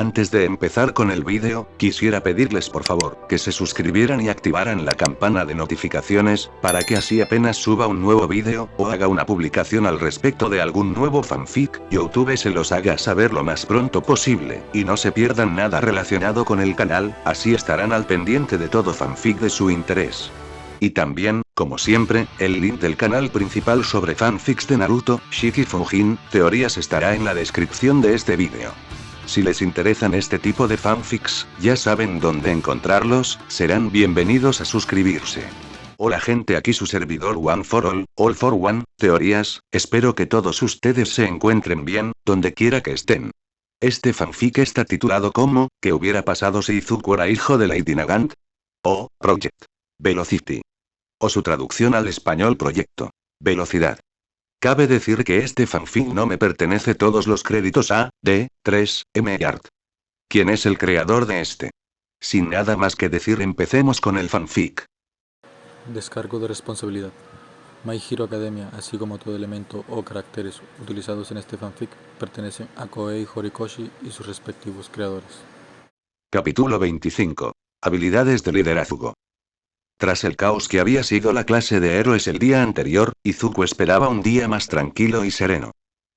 Antes de empezar con el vídeo, quisiera pedirles por favor, que se suscribieran y activaran la campana de notificaciones, para que así apenas suba un nuevo vídeo, o haga una publicación al respecto de algún nuevo fanfic, YouTube se los haga saber lo más pronto posible, y no se pierdan nada relacionado con el canal, así estarán al pendiente de todo fanfic de su interés. Y también, como siempre, el link del canal principal sobre fanfics de Naruto, Shiki Fujin, teorías estará en la descripción de este vídeo. Si les interesan este tipo de fanfics, ya saben dónde encontrarlos, serán bienvenidos a suscribirse. Hola gente, aquí su servidor One for All for One, teorías, espero que todos ustedes se encuentren bien, donde quiera que estén. Este fanfic está titulado como, ¿qué hubiera pasado si Izuku era hijo de Lady Nagant? O, Project Velocity. O su traducción al español Proyecto Velocidad. Cabe decir que este fanfic no me pertenece todos los créditos a, D, 3, M Art. ¿Quién es el creador de este? Sin nada más que decir, empecemos con el fanfic. Descargo de responsabilidad. My Hero Academia, así como todo elemento o caracteres utilizados en este fanfic, pertenecen a Koei Horikoshi y sus respectivos creadores. Capítulo 25. Habilidades de liderazgo. Tras el caos que había sido la clase de héroes el día anterior, Izuku esperaba un día más tranquilo y sereno.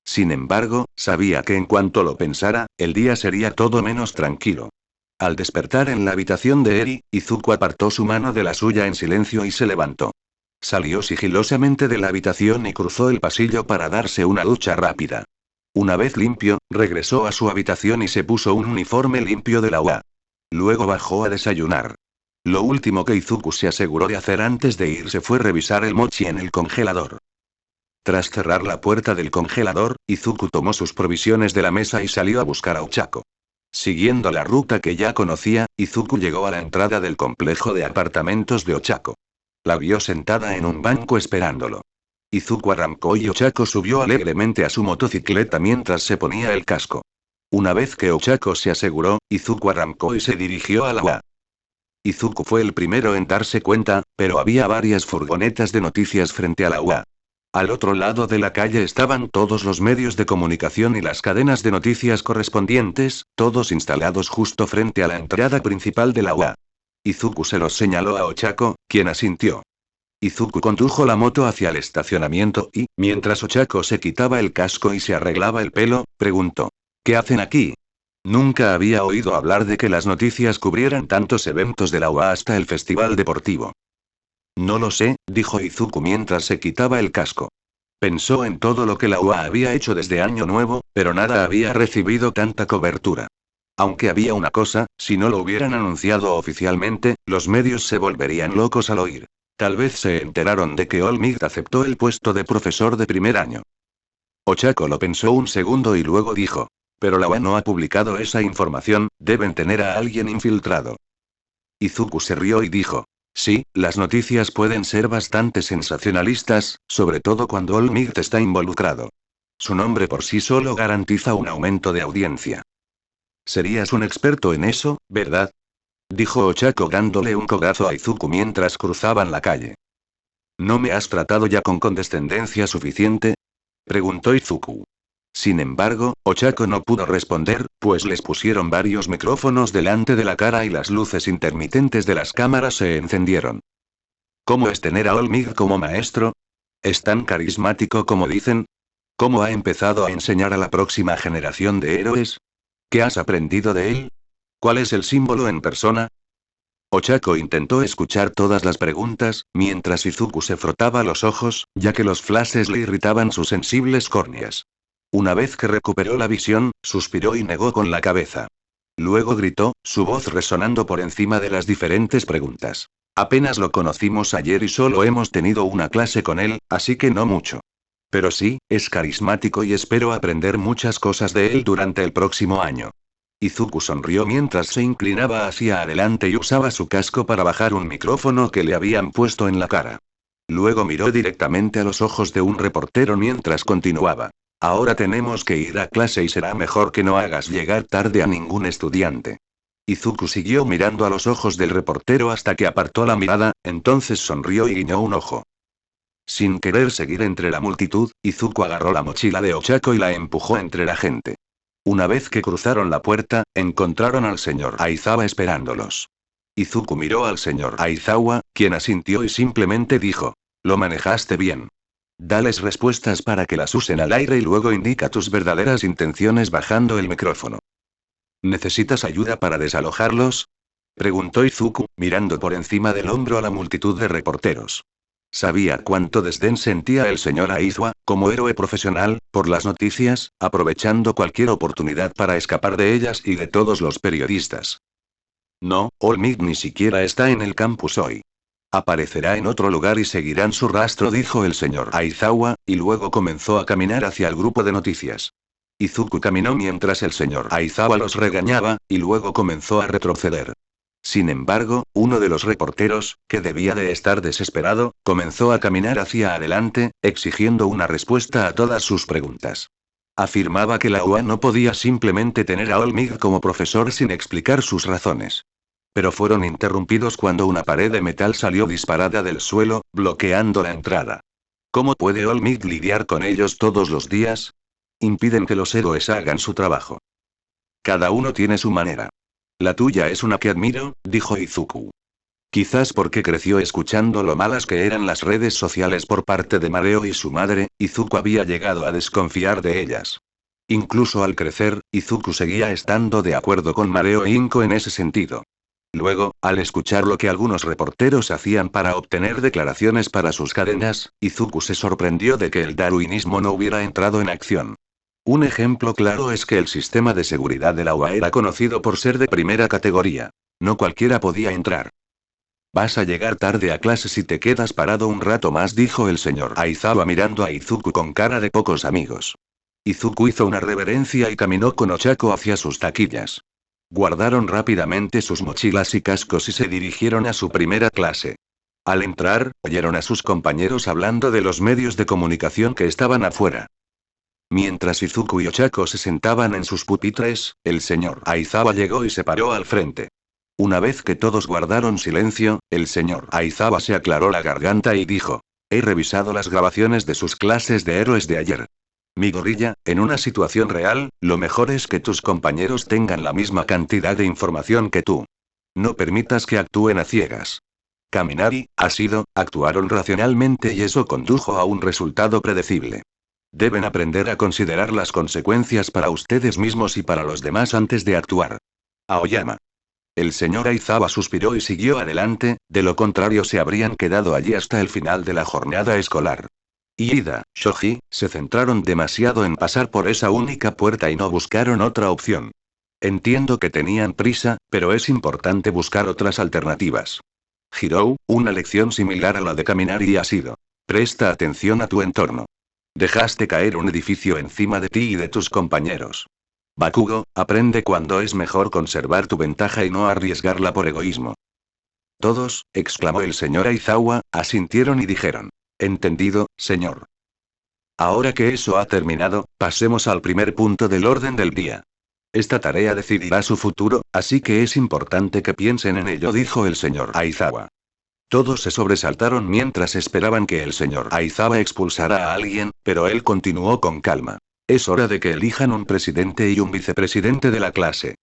Sin embargo, sabía que en cuanto lo pensara, el día sería todo menos tranquilo. Al despertar en la habitación de Eri, Izuku apartó su mano de la suya en silencio y se levantó. Salió sigilosamente de la habitación y cruzó el pasillo para darse una ducha rápida. Una vez limpio, regresó a su habitación y se puso un uniforme limpio de la UA. Luego bajó a desayunar. Lo último que Izuku se aseguró de hacer antes de irse fue revisar el mochi en el congelador. Tras cerrar la puerta del congelador, Izuku tomó sus provisiones de la mesa y salió a buscar a Ochako. Siguiendo la ruta que ya conocía, Izuku llegó a la entrada del complejo de apartamentos de Ochako. La vio sentada en un banco esperándolo. Izuku arrancó y Ochako subió alegremente a su motocicleta mientras se ponía el casco. Una vez que Ochako se aseguró, Izuku arrancó y se dirigió a la UA. Izuku fue el primero en darse cuenta, pero había varias furgonetas de noticias frente a la UA. Al otro lado de la calle estaban todos los medios de comunicación y las cadenas de noticias correspondientes, todos instalados justo frente a la entrada principal de la UA. Izuku se los señaló a Ochako, quien asintió. Izuku condujo la moto hacia el estacionamiento y, mientras Ochako se quitaba el casco y se arreglaba el pelo, preguntó: ¿qué hacen aquí? Nunca había oído hablar de que las noticias cubrieran tantos eventos de la UA hasta el festival deportivo. No lo sé, dijo Izuku mientras se quitaba el casco. Pensó en todo lo que la UA había hecho desde Año Nuevo, pero nada había recibido tanta cobertura. Aunque había una cosa, si no lo hubieran anunciado oficialmente, los medios se volverían locos al oír. Tal vez se enteraron de que All Might aceptó el puesto de profesor de primer año. Ochako lo pensó un segundo y luego dijo: pero la UA no ha publicado esa información, deben tener a alguien infiltrado. Izuku se rió y dijo: sí, las noticias pueden ser bastante sensacionalistas, sobre todo cuando All Might está involucrado. Su nombre por sí solo garantiza un aumento de audiencia. Serías un experto en eso, ¿verdad? Dijo Ochako dándole un codazo a Izuku mientras cruzaban la calle. ¿No me has tratado ya con condescendencia suficiente? Preguntó Izuku. Sin embargo, Ochako no pudo responder, pues les pusieron varios micrófonos delante de la cara y las luces intermitentes de las cámaras se encendieron. ¿Cómo es tener a All Might como maestro? ¿Es tan carismático como dicen? ¿Cómo ha empezado a enseñar a la próxima generación de héroes? ¿Qué has aprendido de él? ¿Cuál es el símbolo en persona? Ochako intentó escuchar todas las preguntas, mientras Izuku se frotaba los ojos, ya que los flashes le irritaban sus sensibles córneas. Una vez que recuperó la visión, suspiró y negó con la cabeza. Luego gritó, su voz resonando por encima de las diferentes preguntas: apenas lo conocimos ayer y solo hemos tenido una clase con él, así que no mucho. Pero sí, es carismático y espero aprender muchas cosas de él durante el próximo año. Izuku sonrió mientras se inclinaba hacia adelante y usaba su casco para bajar un micrófono que le habían puesto en la cara. Luego miró directamente a los ojos de un reportero mientras continuaba: ahora tenemos que ir a clase y será mejor que no hagas llegar tarde a ningún estudiante. Izuku siguió mirando a los ojos del reportero hasta que apartó la mirada, entonces sonrió y guiñó un ojo. Sin querer seguir entre la multitud, Izuku agarró la mochila de Ochako y la empujó entre la gente. Una vez que cruzaron la puerta, encontraron al señor Aizawa esperándolos. Izuku miró al señor Aizawa, quien asintió y simplemente dijo: «Lo manejaste bien. Dales respuestas para que las usen al aire y luego indica tus verdaderas intenciones bajando el micrófono». «¿Necesitas ayuda para desalojarlos?», preguntó Izuku, mirando por encima del hombro a la multitud de reporteros. Sabía cuánto desdén sentía el señor Aizawa, como héroe profesional, por las noticias, aprovechando cualquier oportunidad para escapar de ellas y de todos los periodistas. «No, All Might ni siquiera está en el campus hoy. Aparecerá en otro lugar y seguirán su rastro», dijo el señor Aizawa, y luego comenzó a caminar hacia el grupo de noticias. Izuku caminó mientras el señor Aizawa los regañaba, y luego comenzó a retroceder. Sin embargo, uno de los reporteros, que debía de estar desesperado, comenzó a caminar hacia adelante, exigiendo una respuesta a todas sus preguntas. Afirmaba que la UA no podía simplemente tener a All Might como profesor sin explicar sus razones. Pero fueron interrumpidos cuando una pared de metal salió disparada del suelo, bloqueando la entrada. ¿Cómo puede All Might lidiar con ellos todos los días? Impiden que los héroes hagan su trabajo. Cada uno tiene su manera. La tuya es una que admiro, dijo Izuku. Quizás porque creció escuchando lo malas que eran las redes sociales por parte de Mareo y su madre, Izuku había llegado a desconfiar de ellas. Incluso al crecer, Izuku seguía estando de acuerdo con Mareo e Inko en ese sentido. Luego, al escuchar lo que algunos reporteros hacían para obtener declaraciones para sus cadenas, Izuku se sorprendió de que el darwinismo no hubiera entrado en acción. Un ejemplo claro es que el sistema de seguridad de la UA era conocido por ser de primera categoría. No cualquiera podía entrar. «Vas a llegar tarde a clase si te quedas parado un rato más», dijo el señor Aizawa mirando a Izuku con cara de pocos amigos. Izuku hizo una reverencia y caminó con Ochako hacia sus taquillas. Guardaron rápidamente sus mochilas y cascos y se dirigieron a su primera clase. Al entrar, oyeron a sus compañeros hablando de los medios de comunicación que estaban afuera. Mientras Izuku y Ochako se sentaban en sus pupitres, el señor Aizawa llegó y se paró al frente. Una vez que todos guardaron silencio, el señor Aizawa se aclaró la garganta y dijo: «He revisado las grabaciones de sus clases de héroes de ayer. Mi gorilla, en una situación real, lo mejor es que tus compañeros tengan la misma cantidad de información que tú. No permitas que actúen a ciegas. Kaminari, Ashido, actuaron racionalmente y eso condujo a un resultado predecible. Deben aprender a considerar las consecuencias para ustedes mismos y para los demás antes de actuar. Aoyama». El señor Aizawa suspiró y siguió adelante, de lo contrario se habrían quedado allí hasta el final de la jornada escolar. Ida, Shoji, se centraron demasiado en pasar por esa única puerta y no buscaron otra opción. Entiendo que tenían prisa, pero es importante buscar otras alternativas. Hirou, una lección similar a la de Kaminari y Ashido. Presta atención a tu entorno. Dejaste caer un edificio encima de ti y de tus compañeros. Bakugo, aprende cuando es mejor conservar tu ventaja y no arriesgarla por egoísmo. Todos, exclamó el señor Aizawa, asintieron y dijeron: «Entendido, señor». Ahora que eso ha terminado, pasemos al primer punto del orden del día. Esta tarea decidirá su futuro, así que es importante que piensen en ello, dijo el señor Aizawa. Todos se sobresaltaron mientras esperaban que el señor Aizawa expulsara a alguien, pero él continuó con calma. Es hora de que elijan un presidente y un vicepresidente de la clase.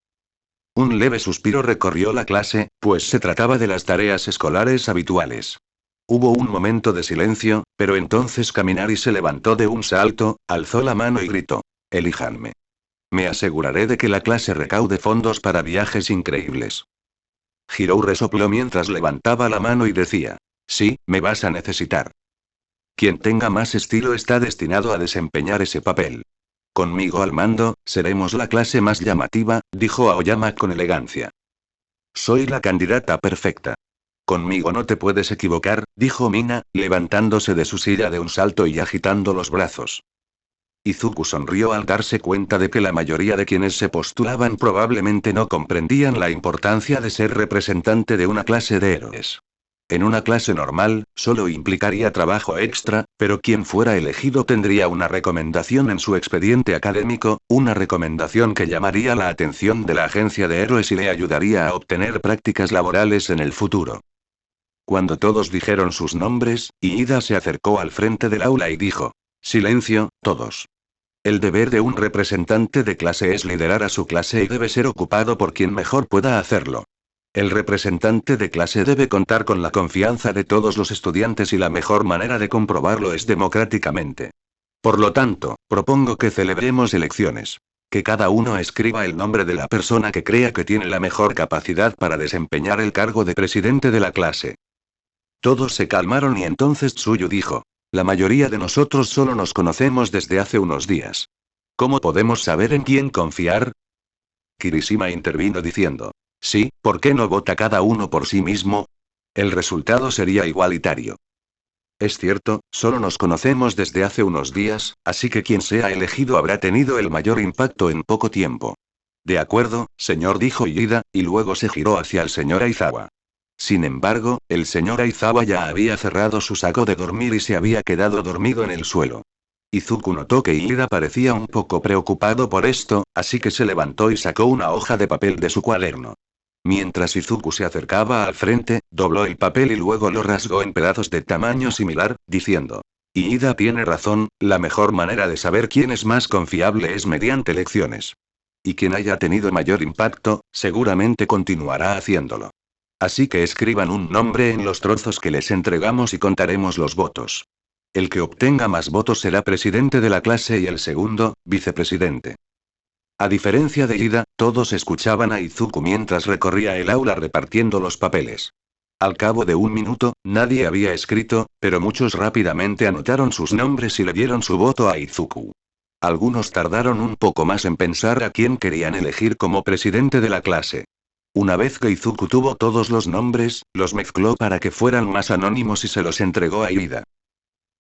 Un leve suspiro recorrió la clase, pues se trataba de las tareas escolares habituales. Hubo un momento de silencio, pero entonces Kaminari se levantó de un salto, alzó la mano y gritó: «Elíjanme. Me aseguraré de que la clase recaude fondos para viajes increíbles». Hirou resopló mientras levantaba la mano y decía: «Sí, me vas a necesitar. Quien tenga más estilo está destinado a desempeñar ese papel. Conmigo al mando, seremos la clase más llamativa», dijo Aoyama con elegancia. «Soy la candidata perfecta. Conmigo no te puedes equivocar», dijo Mina, levantándose de su silla de un salto y agitando los brazos. Izuku sonrió al darse cuenta de que la mayoría de quienes se postulaban probablemente no comprendían la importancia de ser representante de una clase de héroes. En una clase normal, solo implicaría trabajo extra, pero quien fuera elegido tendría una recomendación en su expediente académico, una recomendación que llamaría la atención de la agencia de héroes y le ayudaría a obtener prácticas laborales en el futuro. Cuando todos dijeron sus nombres, Iida se acercó al frente del aula y dijo: «Silencio, todos. El deber de un representante de clase es liderar a su clase y debe ser ocupado por quien mejor pueda hacerlo. El representante de clase debe contar con la confianza de todos los estudiantes y la mejor manera de comprobarlo es democráticamente. Por lo tanto, propongo que celebremos elecciones. Que cada uno escriba el nombre de la persona que crea que tiene la mejor capacidad para desempeñar el cargo de presidente de la clase. Todos se calmaron y entonces Tsuyu dijo: la mayoría de nosotros solo nos conocemos desde hace unos días. ¿Cómo podemos saber en quién confiar? Kirishima intervino diciendo: sí, ¿por qué no vota cada uno por sí mismo? El resultado sería igualitario. Es cierto, solo nos conocemos desde hace unos días, así que quien sea elegido habrá tenido el mayor impacto en poco tiempo. De acuerdo, señor, dijo Iida, y luego se giró hacia el señor Aizawa. Sin embargo, el señor Aizawa ya había cerrado su saco de dormir y se había quedado dormido en el suelo. Izuku notó que Iida parecía un poco preocupado por esto, así que se levantó y sacó una hoja de papel de su cuaderno. Mientras Izuku se acercaba al frente, dobló el papel y luego lo rasgó en pedazos de tamaño similar, diciendo: Iida tiene razón, la mejor manera de saber quién es más confiable es mediante elecciones. Y quien haya tenido mayor impacto, seguramente continuará haciéndolo. Así que escriban un nombre en los trozos que les entregamos y contaremos los votos. El que obtenga más votos será presidente de la clase y el segundo, vicepresidente. A diferencia de Iida, todos escuchaban a Izuku mientras recorría el aula repartiendo los papeles. Al cabo de un minuto, nadie había escrito, pero muchos rápidamente anotaron sus nombres y le dieron su voto a Izuku. Algunos tardaron un poco más en pensar a quién querían elegir como presidente de la clase. Una vez que Izuku tuvo todos los nombres, los mezcló para que fueran más anónimos y se los entregó a Iida.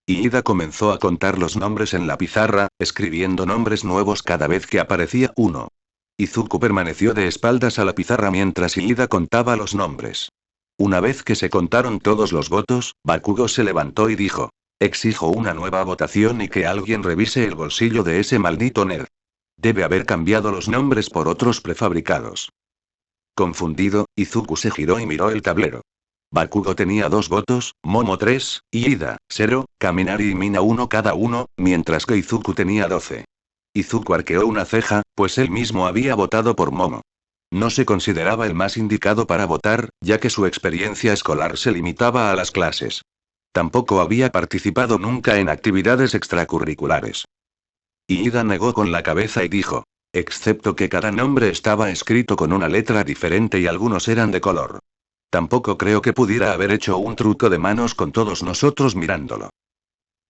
Iida comenzó a contar los nombres en la pizarra, escribiendo nombres nuevos cada vez que aparecía uno. Izuku permaneció de espaldas a la pizarra mientras Iida contaba los nombres. Una vez que se contaron todos los votos, Bakugo se levantó y dijo: exijo una nueva votación y que alguien revise el bolsillo de ese maldito nerd. Debe haber cambiado los nombres por otros prefabricados. Confundido, Izuku se giró y miró el tablero. Bakugo tenía 2 votos, Momo 3, y Iida, 0, Kaminari y Mina 1 cada uno, mientras que Izuku tenía 12. Izuku arqueó una ceja, pues él mismo había votado por Momo. No se consideraba el más indicado para votar, ya que su experiencia escolar se limitaba a las clases. Tampoco había participado nunca en actividades extracurriculares. Iida negó con la cabeza y dijo: excepto que cada nombre estaba escrito con una letra diferente y algunos eran de color. Tampoco creo que pudiera haber hecho un truco de manos con todos nosotros mirándolo.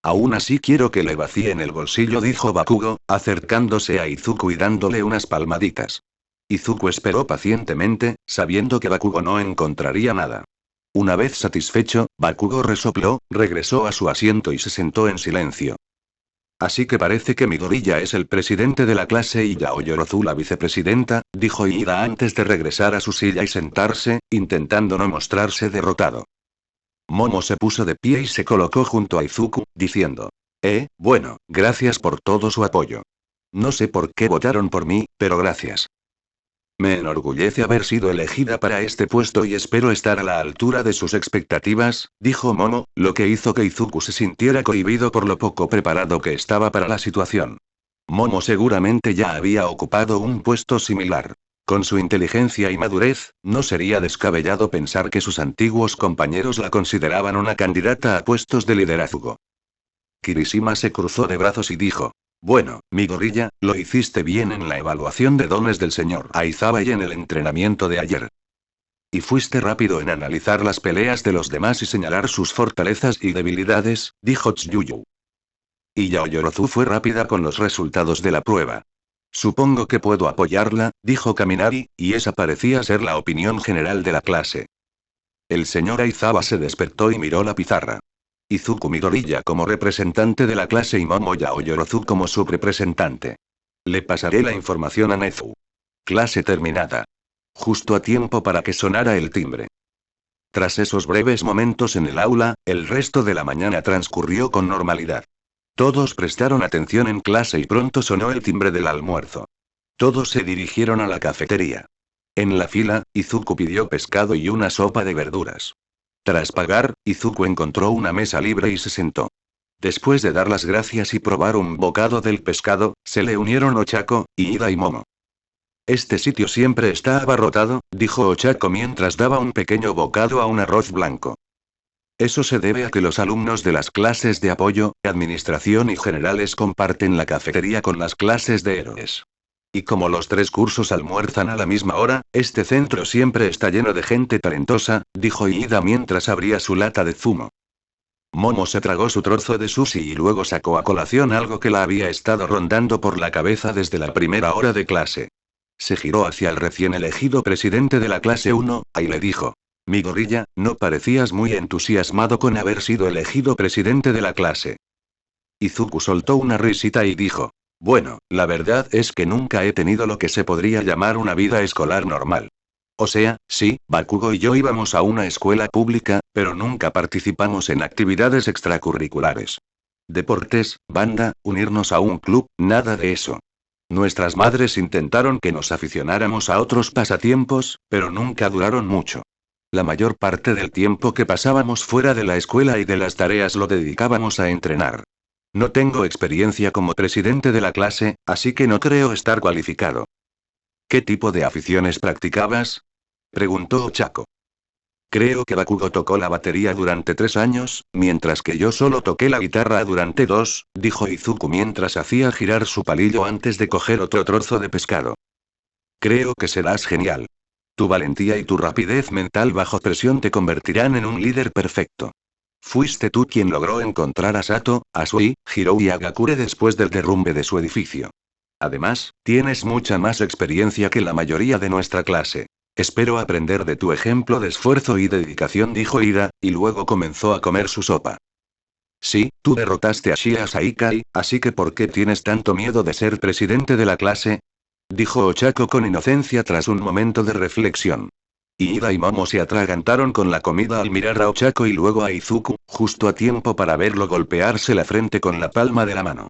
Aún así quiero que le vacíen el bolsillo, dijo Bakugo, acercándose a Izuku y dándole unas palmaditas. Izuku esperó pacientemente, sabiendo que Bakugo no encontraría nada. Una vez satisfecho, Bakugo resopló, regresó a su asiento y se sentó en silencio. Así que parece que Midoriya es el presidente de la clase y Yao Yorozu la vicepresidenta, dijo Iida antes de regresar a su silla y sentarse, intentando no mostrarse derrotado. Momo se puso de pie y se colocó junto a Izuku, diciendo: bueno, gracias por todo su apoyo. No sé por qué votaron por mí, pero gracias. Me enorgullece haber sido elegida para este puesto y espero estar a la altura de sus expectativas, dijo Momo, lo que hizo que Izuku se sintiera cohibido por lo poco preparado que estaba para la situación. Momo seguramente ya había ocupado un puesto similar. Con su inteligencia y madurez, no sería descabellado pensar que sus antiguos compañeros la consideraban una candidata a puestos de liderazgo. Kirishima se cruzó de brazos y dijo: bueno, Midoriya, lo hiciste bien en la evaluación de dones del señor Aizawa y en el entrenamiento de ayer. Y fuiste rápido en analizar las peleas de los demás y señalar sus fortalezas y debilidades, dijo Tsuyu. Y Yao Yorozu fue rápida con los resultados de la prueba. Supongo que puedo apoyarla, dijo Kaminari, y esa parecía ser la opinión general de la clase. El señor Aizawa se despertó y miró la pizarra. Izuku Midoriya como representante de la clase y Momo Yao Yorozu como su representante. Le pasaré la información a Nezu. Clase terminada. Justo a tiempo para que sonara el timbre. Tras esos breves momentos en el aula, el resto de la mañana transcurrió con normalidad. Todos prestaron atención en clase y pronto sonó el timbre del almuerzo. Todos se dirigieron a la cafetería. En la fila, Izuku pidió pescado y una sopa de verduras. Tras pagar, Izuku encontró una mesa libre y se sentó. Después de dar las gracias y probar un bocado del pescado, se le unieron Ochako, Ida y Momo. Este sitio siempre está abarrotado, dijo Ochako mientras daba un pequeño bocado a un arroz blanco. Eso se debe a que los alumnos de las clases de apoyo, administración y generales comparten la cafetería con las clases de héroes. Y como los 3 cursos almuerzan a la misma hora, este centro siempre está lleno de gente talentosa, dijo Ida mientras abría su lata de zumo. Momo se tragó su trozo de sushi y luego sacó a colación algo que la había estado rondando por la cabeza desde la primera hora de clase. Se giró hacia el recién elegido presidente de la clase 1, y le dijo: Mi gorilla, no parecías muy entusiasmado con haber sido elegido presidente de la clase. Izuku soltó una risita y dijo: Bueno, la verdad es que nunca he tenido lo que se podría llamar una vida escolar normal. O sea, sí, Bakugo y yo íbamos a una escuela pública, pero nunca participamos en actividades extracurriculares. Deportes, banda, unirnos a un club, nada de eso. Nuestras madres intentaron que nos aficionáramos a otros pasatiempos, pero nunca duraron mucho. La mayor parte del tiempo que pasábamos fuera de la escuela y de las tareas lo dedicábamos a entrenar. No tengo experiencia como presidente de la clase, así que no creo estar cualificado. ¿Qué tipo de aficiones practicabas?, preguntó Ochako. Creo que Bakugo tocó la batería durante 3 años, mientras que yo solo toqué la guitarra durante 2, dijo Izuku mientras hacía girar su palillo antes de coger otro trozo de pescado. Creo que serás genial. Tu valentía y tu rapidez mental bajo presión te convertirán en un líder perfecto. Fuiste tú quien logró encontrar a Sato, Asui, Hirou y Agakure después del derrumbe de su edificio. Además, tienes mucha más experiencia que la mayoría de nuestra clase. Espero aprender de tu ejemplo de esfuerzo y dedicación, dijo Ida, y luego comenzó a comer su sopa. Sí, tú derrotaste a Shia Saikai, así que ¿por qué tienes tanto miedo de ser presidente de la clase?, dijo Ochako con inocencia tras un momento de reflexión. Ida y Momo se atragantaron con la comida al mirar a Ochako y luego a Izuku, justo a tiempo para verlo golpearse la frente con la palma de la mano.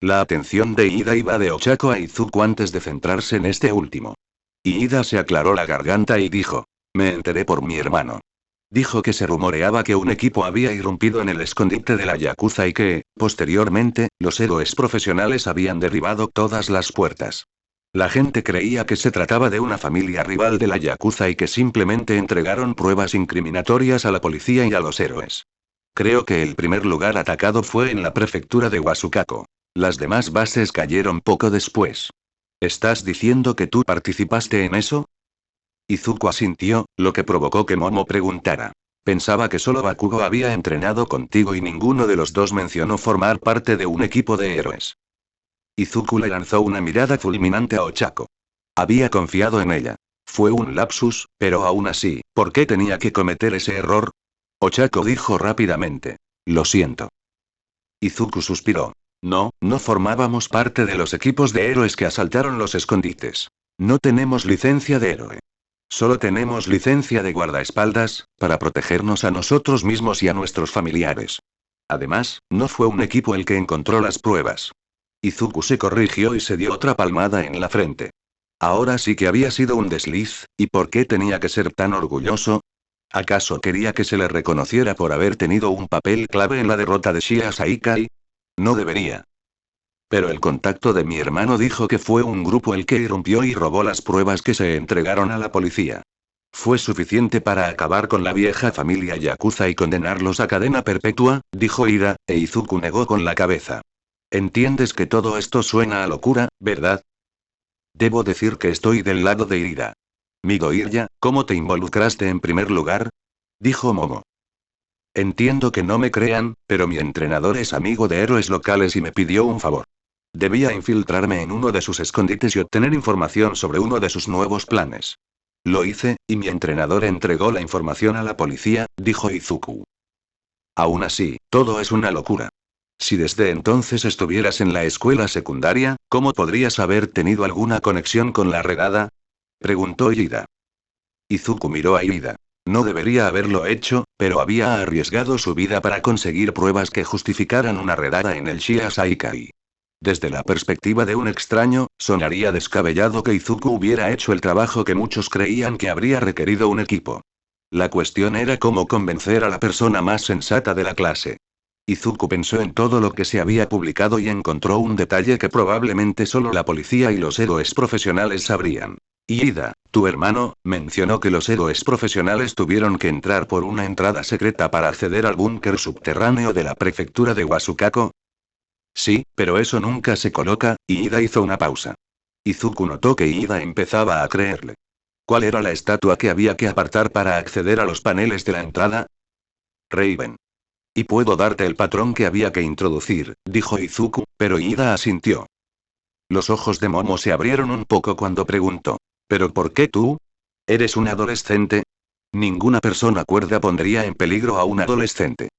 La atención de Ida iba de Ochako a Izuku antes de centrarse en este último. Ida se aclaró la garganta y dijo: Me enteré por mi hermano. Dijo que se rumoreaba que un equipo había irrumpido en el escondite de la Yakuza y que, posteriormente, los héroes profesionales habían derribado todas las puertas. La gente creía que se trataba de una familia rival de la Yakuza y que simplemente entregaron pruebas incriminatorias a la policía y a los héroes. Creo que el primer lugar atacado fue en la prefectura de Wasukako. Las demás bases cayeron poco después. ¿Estás diciendo que tú participaste en eso? Izuku asintió, lo que provocó que Momo preguntara. Pensaba que solo Bakugo había entrenado contigo y ninguno de los dos mencionó formar parte de un equipo de héroes. Izuku le lanzó una mirada fulminante a Ochako. Había confiado en ella. Fue un lapsus, pero aún así, ¿por qué tenía que cometer ese error? Ochako dijo rápidamente: Lo siento. Izuku suspiró. No, no formábamos parte de los equipos de héroes que asaltaron los escondites. No tenemos licencia de héroe. Solo tenemos licencia de guardaespaldas, para protegernos a nosotros mismos y a nuestros familiares. Además, no fue un equipo el que encontró las pruebas. Izuku se corrigió y se dio otra palmada en la frente. Ahora sí que había sido un desliz, ¿y por qué tenía que ser tan orgulloso? ¿Acaso quería que se le reconociera por haber tenido un papel clave en la derrota de Shia Saikai? No debería. Pero el contacto de mi hermano dijo que fue un grupo el que irrumpió y robó las pruebas que se entregaron a la policía. Fue suficiente para acabar con la vieja familia Yakuza y condenarlos a cadena perpetua, dijo Ida, e Izuku negó con la cabeza. Entiendes que todo esto suena a locura, ¿verdad? Debo decir que estoy del lado de Ida. Midoriya, ¿cómo te involucraste en primer lugar?, dijo Momo. Entiendo que no me crean, pero mi entrenador es amigo de héroes locales y me pidió un favor. Debía infiltrarme en uno de sus escondites y obtener información sobre uno de sus nuevos planes. Lo hice, y mi entrenador entregó la información a la policía, dijo Izuku. Aún así, todo es una locura. Si desde entonces estuvieras en la escuela secundaria, ¿cómo podrías haber tenido alguna conexión con la redada?, preguntó Ida. Izuku miró a Ida. No debería haberlo hecho, pero había arriesgado su vida para conseguir pruebas que justificaran una redada en el Shia Saikai. Desde la perspectiva de un extraño, sonaría descabellado que Izuku hubiera hecho el trabajo que muchos creían que habría requerido un equipo. La cuestión era cómo convencer a la persona más sensata de la clase. Izuku pensó en todo lo que se había publicado y encontró un detalle que probablemente solo la policía y los héroes profesionales sabrían. Ida, tu hermano, mencionó que los héroes profesionales tuvieron que entrar por una entrada secreta para acceder al búnker subterráneo de la prefectura de Wasukako. Sí, pero eso nunca se coloca, y Ida hizo una pausa. Izuku notó que Ida empezaba a creerle. ¿Cuál era la estatua que había que apartar para acceder a los paneles de la entrada? Raven. Y puedo darte el patrón que había que introducir, dijo Izuku, pero Ida asintió. Los ojos de Momo se abrieron un poco cuando preguntó. ¿Pero por qué tú? ¿Eres un adolescente? Ninguna persona cuerda pondría en peligro a un adolescente.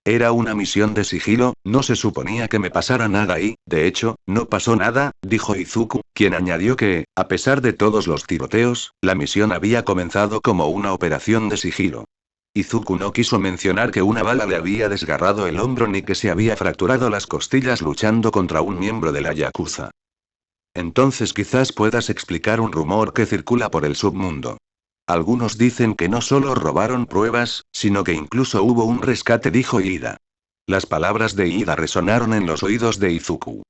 Era una misión de sigilo, no se suponía que me pasara nada y, de hecho, no pasó nada, dijo Izuku, quien añadió que, a pesar de todos los tiroteos, la misión había comenzado como una operación de sigilo. Izuku no quiso mencionar que una bala le había desgarrado el hombro ni que se había fracturado las costillas luchando contra un miembro de la Yakuza. Entonces quizás puedas explicar un rumor que circula por el submundo. Algunos dicen que no solo robaron pruebas, sino que incluso hubo un rescate, dijo Ida. Las palabras de Ida resonaron en los oídos de Izuku.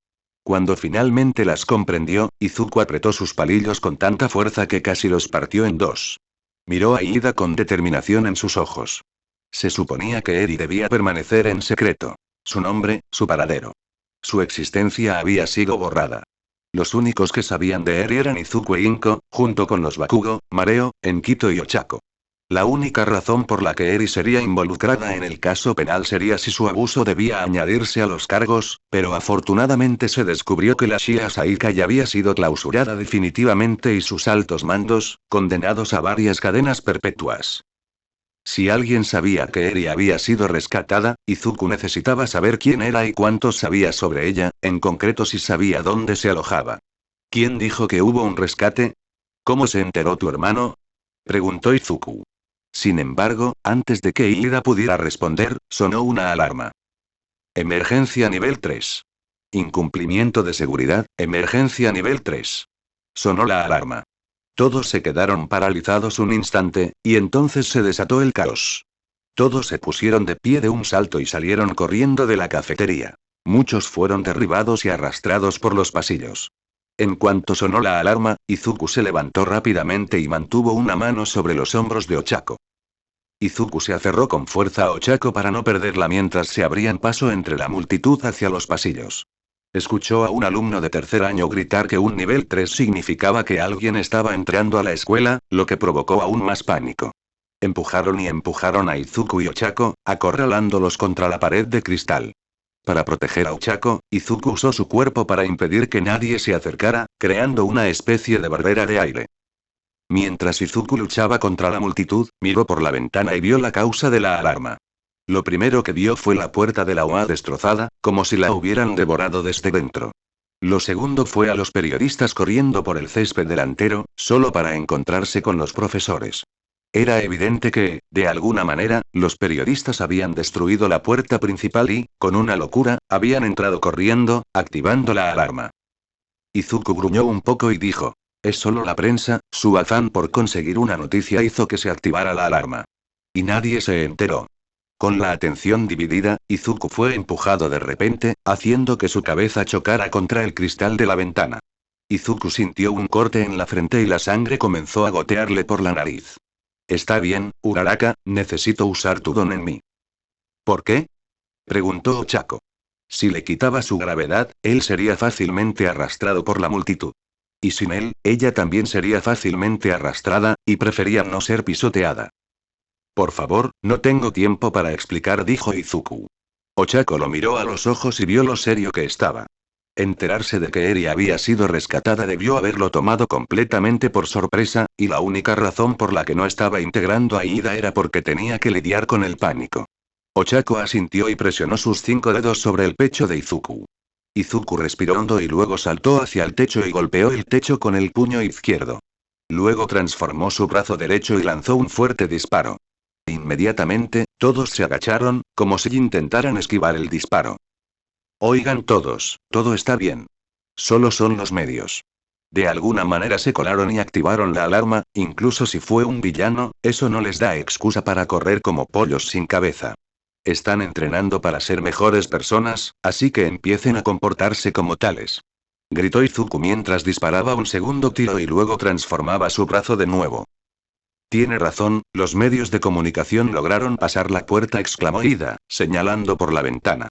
Cuando finalmente las comprendió, Izuku apretó sus palillos con tanta fuerza que casi los partió en dos. Miró a Ida con determinación en sus ojos. Se suponía que Eri debía permanecer en secreto. Su nombre, su paradero. Su existencia había sido borrada. Los únicos que sabían de Eri eran Izuku e Inko, junto con los Bakugo, Mareo, Enkito y Ochako. La única razón por la que Eri sería involucrada en el caso penal sería si su abuso debía añadirse a los cargos, pero afortunadamente se descubrió que la Shia Saika ya había sido clausurada definitivamente y sus altos mandos, condenados a varias cadenas perpetuas. Si alguien sabía que Eri había sido rescatada, Izuku necesitaba saber quién era y cuánto sabía sobre ella, en concreto si sabía dónde se alojaba. ¿Quién dijo que hubo un rescate? ¿Cómo se enteró tu hermano? Preguntó Izuku. Sin embargo, antes de que Ida pudiera responder, sonó una alarma. Emergencia nivel 3. Incumplimiento de seguridad, emergencia nivel 3. Sonó la alarma. Todos se quedaron paralizados un instante, y entonces se desató el caos. Todos se pusieron de pie de un salto y salieron corriendo de la cafetería. Muchos fueron derribados y arrastrados por los pasillos. En cuanto sonó la alarma, Izuku se levantó rápidamente y mantuvo una mano sobre los hombros de Ochako. Izuku se aferró con fuerza a Ochako para no perderla mientras se abrían paso entre la multitud hacia los pasillos. Escuchó a un alumno de tercer año gritar que un nivel 3 significaba que alguien estaba entrando a la escuela, lo que provocó aún más pánico. Empujaron y empujaron a Izuku y Ochako, acorralándolos contra la pared de cristal. Para proteger a Ochako, Izuku usó su cuerpo para impedir que nadie se acercara, creando una especie de barrera de aire. Mientras Izuku luchaba contra la multitud, miró por la ventana y vio la causa de la alarma. Lo primero que vio fue la puerta de la UA destrozada, como si la hubieran devorado desde dentro. Lo segundo fue a los periodistas corriendo por el césped delantero, solo para encontrarse con los profesores. Era evidente que, de alguna manera, los periodistas habían destruido la puerta principal y, con una locura, habían entrado corriendo, activando la alarma. Izuku gruñó un poco y dijo: «Es solo la prensa». Su afán por conseguir una noticia hizo que se activara la alarma. Y nadie se enteró. Con la atención dividida, Izuku fue empujado de repente, haciendo que su cabeza chocara contra el cristal de la ventana. Izuku sintió un corte en la frente y la sangre comenzó a gotearle por la nariz. «Está bien, Uraraka, necesito usar tu don en mí». «¿Por qué?», preguntó Ochako. Si le quitaba su gravedad, él sería fácilmente arrastrado por la multitud. Y sin él, ella también sería fácilmente arrastrada, y prefería no ser pisoteada. «Por favor, no tengo tiempo para explicar», dijo Izuku. Ochako lo miró a los ojos y vio lo serio que estaba. Enterarse de que Eri había sido rescatada debió haberlo tomado completamente por sorpresa, y la única razón por la que no estaba integrando a Ida era porque tenía que lidiar con el pánico. Ochako asintió y presionó sus 5 dedos sobre el pecho de Izuku. Izuku respiró hondo y luego saltó hacia el techo y golpeó el techo con el puño izquierdo. Luego transformó su brazo derecho y lanzó un fuerte disparo. Inmediatamente, todos se agacharon, como si intentaran esquivar el disparo. «Oigan todos, todo está bien. Solo son los medios». De alguna manera se colaron y activaron la alarma, incluso si fue un villano, eso no les da excusa para correr como pollos sin cabeza. Están entrenando para ser mejores personas, así que empiecen a comportarse como tales. Gritó Izuku mientras disparaba un segundo tiro y luego transformaba su brazo de nuevo. Tiene razón, los medios de comunicación lograron pasar la puerta, exclamó Ida, señalando por la ventana.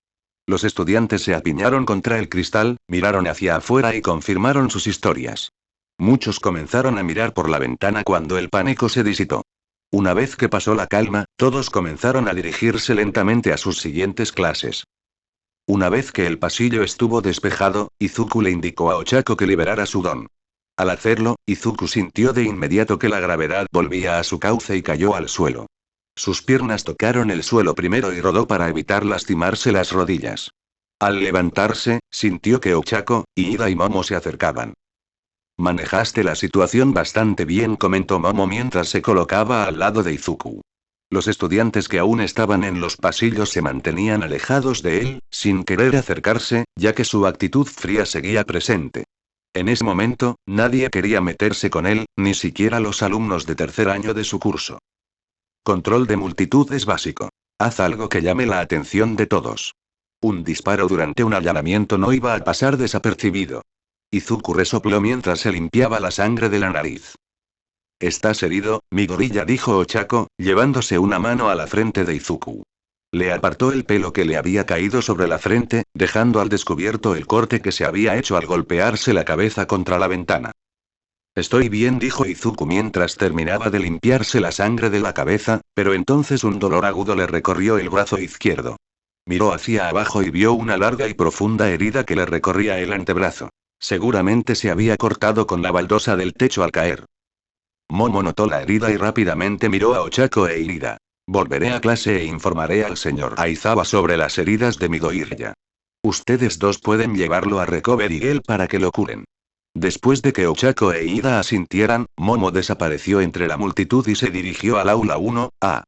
Los estudiantes se apiñaron contra el cristal, miraron hacia afuera y confirmaron sus historias. Muchos comenzaron a mirar por la ventana cuando el pánico se disipó. Una vez que pasó la calma, todos comenzaron a dirigirse lentamente a sus siguientes clases. Una vez que el pasillo estuvo despejado, Izuku le indicó a Ochako que liberara su don. Al hacerlo, Izuku sintió de inmediato que la gravedad volvía a su cauce y cayó al suelo. Sus piernas tocaron el suelo primero y rodó para evitar lastimarse las rodillas. Al levantarse, sintió que Ochako, Ida y Momo se acercaban. Manejaste la situación bastante bien, comentó Momo mientras se colocaba al lado de Izuku. Los estudiantes que aún estaban en los pasillos se mantenían alejados de él, sin querer acercarse, ya que su actitud fría seguía presente. En ese momento, nadie quería meterse con él, ni siquiera los alumnos de tercer año de su curso. Control de multitud es básico. Haz algo que llame la atención de todos. Un disparo durante un allanamiento no iba a pasar desapercibido. Izuku resopló mientras se limpiaba la sangre de la nariz. ¿Estás herido, mi gorilla?, dijo Ochako, llevándose una mano a la frente de Izuku. Le apartó el pelo que le había caído sobre la frente, dejando al descubierto el corte que se había hecho al golpearse la cabeza contra la ventana. Estoy bien, dijo Izuku mientras terminaba de limpiarse la sangre de la cabeza, pero entonces un dolor agudo le recorrió el brazo izquierdo. Miró hacia abajo y vio una larga y profunda herida que le recorría el antebrazo. Seguramente se había cortado con la baldosa del techo al caer. Momo notó la herida y rápidamente miró a Ochako e Ida. Volveré a clase e informaré al señor Aizawa sobre las heridas de Midoriya. Ustedes dos pueden llevarlo a Recovery Girl para que lo curen. Después de que Ochako e Ida asintieran, Momo desapareció entre la multitud y se dirigió al aula 1A.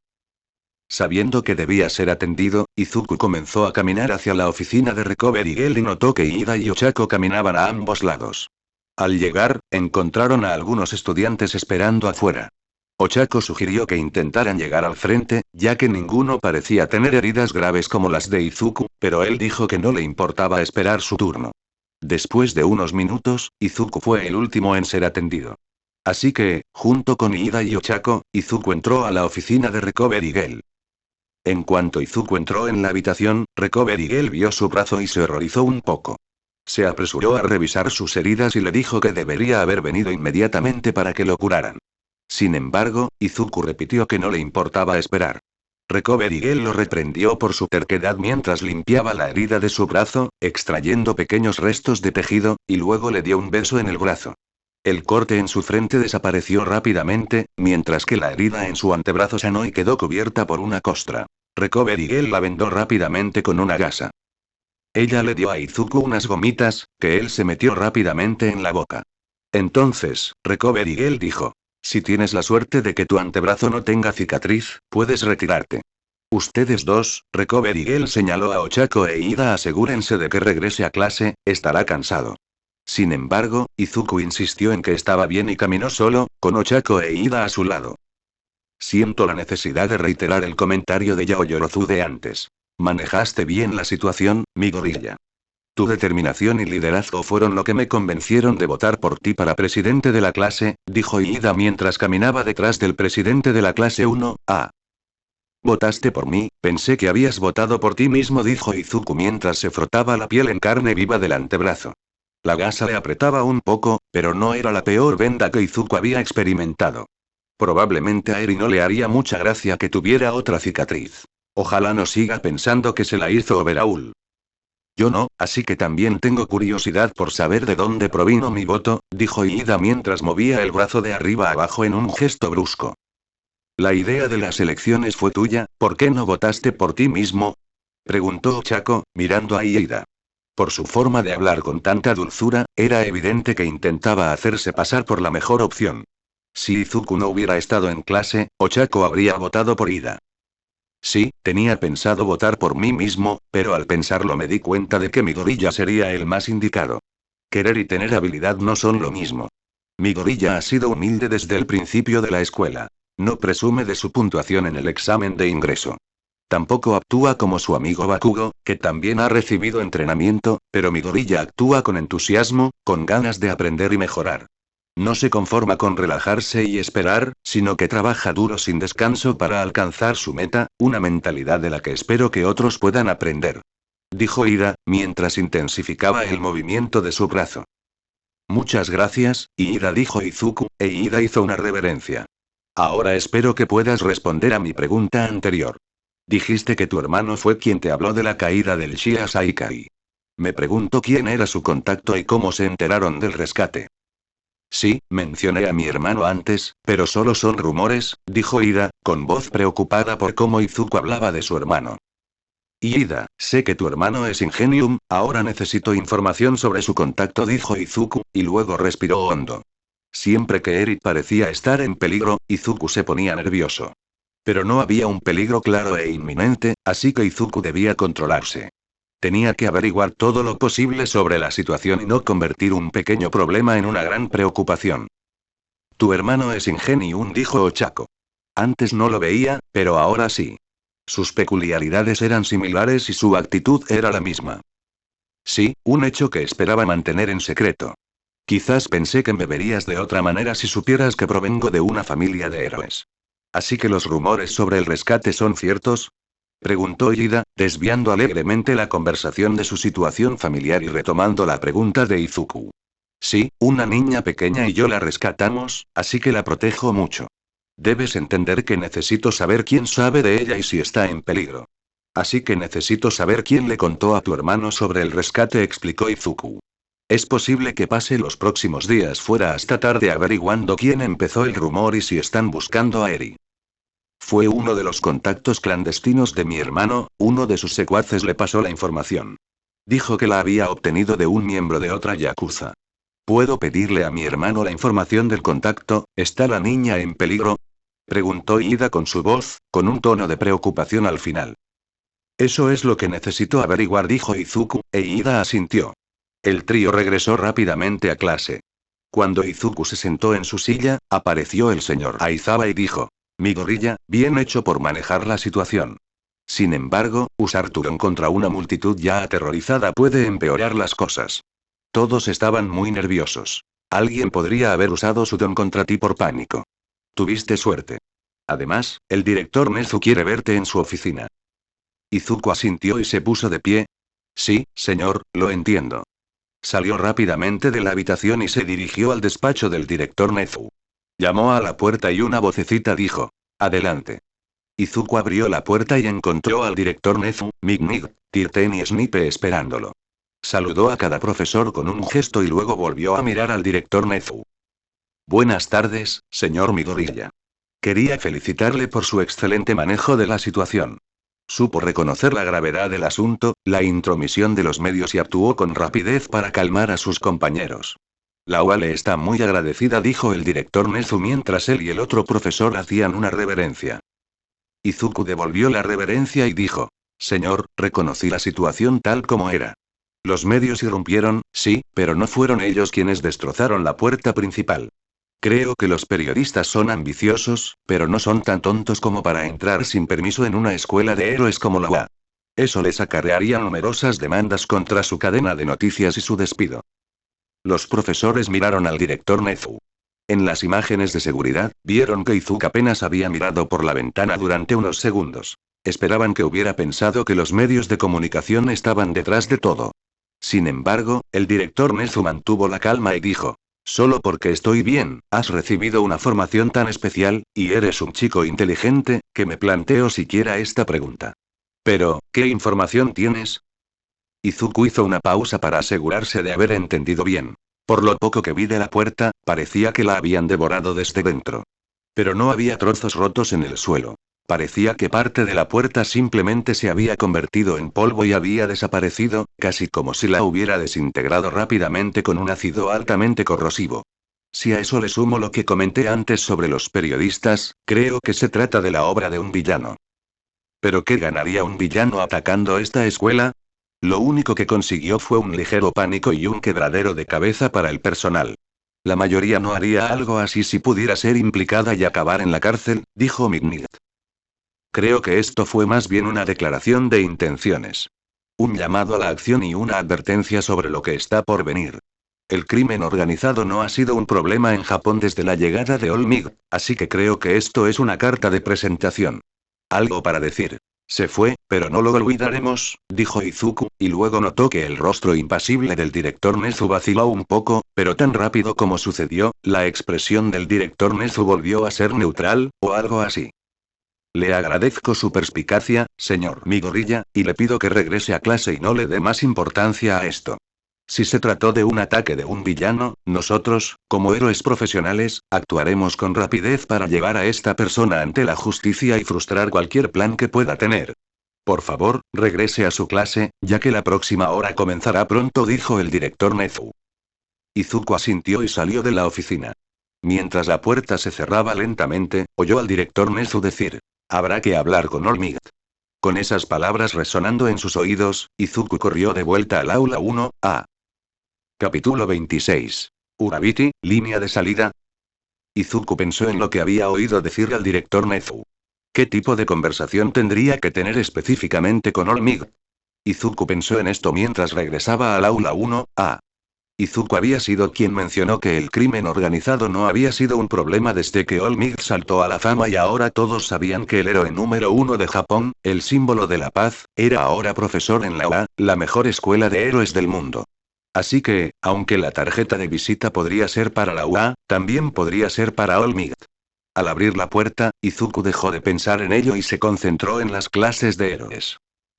Sabiendo que debía ser atendido, Izuku comenzó a caminar hacia la oficina de Recovery Girl y notó que Ida y Ochako caminaban a ambos lados. Al llegar, encontraron a algunos estudiantes esperando afuera. Ochako sugirió que intentaran llegar al frente, ya que ninguno parecía tener heridas graves como las de Izuku, pero él dijo que no le importaba esperar su turno. Después de unos minutos, Izuku fue el último en ser atendido. Así que, junto con Ida y Ochako, Izuku entró a la oficina de Recovery Girl. En cuanto Izuku entró en la habitación, Recovery Girl vio su brazo y se horrorizó un poco. Se apresuró a revisar sus heridas y le dijo que debería haber venido inmediatamente para que lo curaran. Sin embargo, Izuku repitió que no le importaba esperar. Recovery Girl lo reprendió por su terquedad mientras limpiaba la herida de su brazo, extrayendo pequeños restos de tejido, y luego le dio un beso en el brazo. El corte en su frente desapareció rápidamente, mientras que la herida en su antebrazo sanó y quedó cubierta por una costra. Recovery Girl la vendó rápidamente con una gasa. Ella le dio a Izuku unas gomitas, que él se metió rápidamente en la boca. Entonces, Recovery Girl dijo: si tienes la suerte de que tu antebrazo no tenga cicatriz, puedes retirarte. Ustedes dos, Recovery Girl señaló a Ochako e Ida, asegúrense de que regrese a clase, estará cansado. Sin embargo, Izuku insistió en que estaba bien y caminó solo, con Ochako e Ida a su lado. Siento la necesidad de reiterar el comentario de Yaoyorozu de antes. Manejaste bien la situación, mi gorilla. Tu determinación y liderazgo fueron lo que me convencieron de votar por ti para presidente de la clase, dijo Ida mientras caminaba detrás del presidente de la clase 1A. ¿Votaste por mí? Pensé que habías votado por ti mismo, dijo Izuku mientras se frotaba la piel en carne viva del antebrazo. La gasa le apretaba un poco, pero no era la peor venda que Izuku había experimentado. Probablemente a Eri no le haría mucha gracia que tuviera otra cicatriz. Ojalá no siga pensando que se la hizo Overhaul. Yo no, así que también tengo curiosidad por saber de dónde provino mi voto, dijo Ida mientras movía el brazo de arriba a abajo en un gesto brusco. La idea de las elecciones fue tuya, ¿por qué no votaste por ti mismo? Preguntó Ochako, mirando a Ida. Por su forma de hablar con tanta dulzura, era evidente que intentaba hacerse pasar por la mejor opción. Si Izuku no hubiera estado en clase, Ochako habría votado por Ida. Sí, tenía pensado votar por mí mismo, pero al pensarlo me di cuenta de que mi gorilla sería el más indicado. Querer y tener habilidad no son lo mismo. Mi gorilla ha sido humilde desde el principio de la escuela. No presume de su puntuación en el examen de ingreso. tampoco actúa como su amigo Bakugo, que también ha recibido entrenamiento, pero Midoriya actúa con entusiasmo, con ganas de aprender y mejorar. No se conforma con relajarse y esperar, sino que trabaja duro sin descanso para alcanzar su meta, una mentalidad de la que espero que otros puedan aprender. Dijo Ida, mientras intensificaba el movimiento de su brazo. Muchas gracias, Ida, dijo Izuku, e Ida hizo una reverencia. Ahora espero que puedas responder a mi pregunta anterior. Dijiste que tu hermano fue quien te habló de la caída del Shia Saikai. Me pregunto quién era su contacto y cómo se enteraron del rescate. Sí, mencioné a mi hermano antes, pero solo son rumores, dijo Ida, con voz preocupada por cómo Izuku hablaba de su hermano. Ida, sé que tu hermano es Ingenium, ahora necesito información sobre su contacto, dijo Izuku, y luego respiró hondo. Siempre que Eri parecía estar en peligro, Izuku se ponía nervioso. Pero no había un peligro claro e inminente, así que Izuku debía controlarse. Tenía que averiguar todo lo posible sobre la situación y no convertir un pequeño problema en una gran preocupación. Tu hermano es Ingenium, dijo Ochako. Antes no lo veía, pero ahora sí. Sus peculiaridades eran similares y su actitud era la misma. Sí, un hecho que esperaba mantener en secreto. Quizás pensé que me verías de otra manera si supieras que provengo de una familia de héroes. ¿Así que los rumores sobre el rescate son ciertos? Preguntó Ida, desviando alegremente la conversación de su situación familiar y retomando la pregunta de Izuku. Sí, una niña pequeña y yo la rescatamos, así que la protejo mucho. Debes entender que necesito saber quién sabe de ella y si está en peligro. Así que necesito saber quién le contó a tu hermano sobre el rescate, explicó Izuku. Es posible que pase los próximos días fuera hasta tarde averiguando quién empezó el rumor y si están buscando a Eri. Fue uno de los contactos clandestinos de mi hermano, uno de sus secuaces le pasó la información. Dijo que la había obtenido de un miembro de otra yakuza. ¿Puedo pedirle a mi hermano la información del contacto? ¿Está la niña en peligro? Preguntó Ida con su voz, con un tono de preocupación al final. Eso es lo que necesito averiguar, dijo Izuku, e Ida asintió. El trío regresó rápidamente a clase. Cuando Izuku se sentó en su silla, apareció el señor Aizawa y dijo: Midoriya, bien hecho por manejar la situación. Sin embargo, usar tu don contra una multitud ya aterrorizada puede empeorar las cosas. Todos estaban muy nerviosos. Alguien podría haber usado su don contra ti por pánico. Tuviste suerte. Además, el director Nezu quiere verte en su oficina. Izuku asintió y se puso de pie. Sí, señor, lo entiendo. Salió rápidamente de la habitación y se dirigió al despacho del director Nezu. Llamó a la puerta y una vocecita dijo: Adelante. Izuku abrió la puerta y encontró al director Nezu, Mig, Tirten y Snipe esperándolo. Saludó a cada profesor con un gesto y luego volvió a mirar al director Nezu. Buenas tardes, señor Midoriya. Quería felicitarle por su excelente manejo de la situación. Supo reconocer la gravedad del asunto, la intromisión de los medios y actuó con rapidez para calmar a sus compañeros. La UA le está muy agradecida, dijo el director Nezu mientras él y el otro profesor hacían una reverencia. Izuku devolvió la reverencia y dijo: Señor, reconocí la situación tal como era. Los medios irrumpieron, sí, pero no fueron ellos quienes destrozaron la puerta principal. Creo que los periodistas son ambiciosos, pero no son tan tontos como para entrar sin permiso en una escuela de héroes como la UA. Eso les acarrearía numerosas demandas contra su cadena de noticias y su despido. Los profesores miraron al director Nezu. En las imágenes de seguridad, vieron que Izuku apenas había mirado por la ventana durante unos segundos. Esperaban que hubiera pensado que los medios de comunicación estaban detrás de todo. Sin embargo, el director Nezu mantuvo la calma y dijo: Solo porque estoy bien, has recibido una formación tan especial, y eres un chico inteligente, que me planteo siquiera esta pregunta. Pero, ¿qué información tienes? Izuku hizo una pausa para asegurarse de haber entendido bien. Por lo poco que vi de la puerta, parecía que la habían devorado desde dentro. Pero no había trozos rotos en el suelo. Parecía que parte de la puerta simplemente se había convertido en polvo y había desaparecido, casi como si la hubiera desintegrado rápidamente con un ácido altamente corrosivo. Si a eso le sumo lo que comenté antes sobre los periodistas, creo que se trata de la obra de un villano. ¿Pero qué ganaría un villano atacando esta escuela? Lo único que consiguió fue un ligero pánico y un quebradero de cabeza para el personal. La mayoría no haría algo así si pudiera ser implicada y acabar en la cárcel, dijo Mignit. Creo que esto fue más bien una declaración de intenciones. Un llamado a la acción y una advertencia sobre lo que está por venir. El crimen organizado no ha sido un problema en Japón desde la llegada de All Might, así que creo que esto es una carta de presentación. Algo para decir. Se fue, pero no lo olvidaremos, dijo Izuku, y luego notó que el rostro impasible del director Nezu vaciló un poco, pero tan rápido como sucedió, la expresión del director Nezu volvió a ser neutral, o algo así. Le agradezco su perspicacia, señor mi gorilla, y le pido que regrese a clase y no le dé más importancia a esto. Si se trató de un ataque de un villano, nosotros, como héroes profesionales, actuaremos con rapidez para llevar a esta persona ante la justicia y frustrar cualquier plan que pueda tener. Por favor, regrese a su clase, ya que la próxima hora comenzará pronto, dijo el director Nezu. Izuku asintió y salió de la oficina. Mientras la puerta se cerraba lentamente, oyó al director Nezu decir: habrá que hablar con All Might. Con esas palabras resonando en sus oídos, Izuku corrió de vuelta al aula 1A. Capítulo 26. Urabiti, línea de salida. Izuku pensó en lo que había oído decir al director Nezu. ¿Qué tipo de conversación tendría que tener específicamente con All Might? Izuku pensó en esto mientras regresaba al aula 1A. Izuku había sido quien mencionó que el crimen organizado no había sido un problema desde que All Might saltó a la fama, y ahora todos sabían que el héroe número uno de Japón, el símbolo de la paz, era ahora profesor en la UA, la mejor escuela de héroes del mundo. Así que, aunque la tarjeta de visita podría ser para la UA, también podría ser para All Might. Al abrir la puerta, Izuku dejó de pensar en ello y se concentró en las clases de héroes.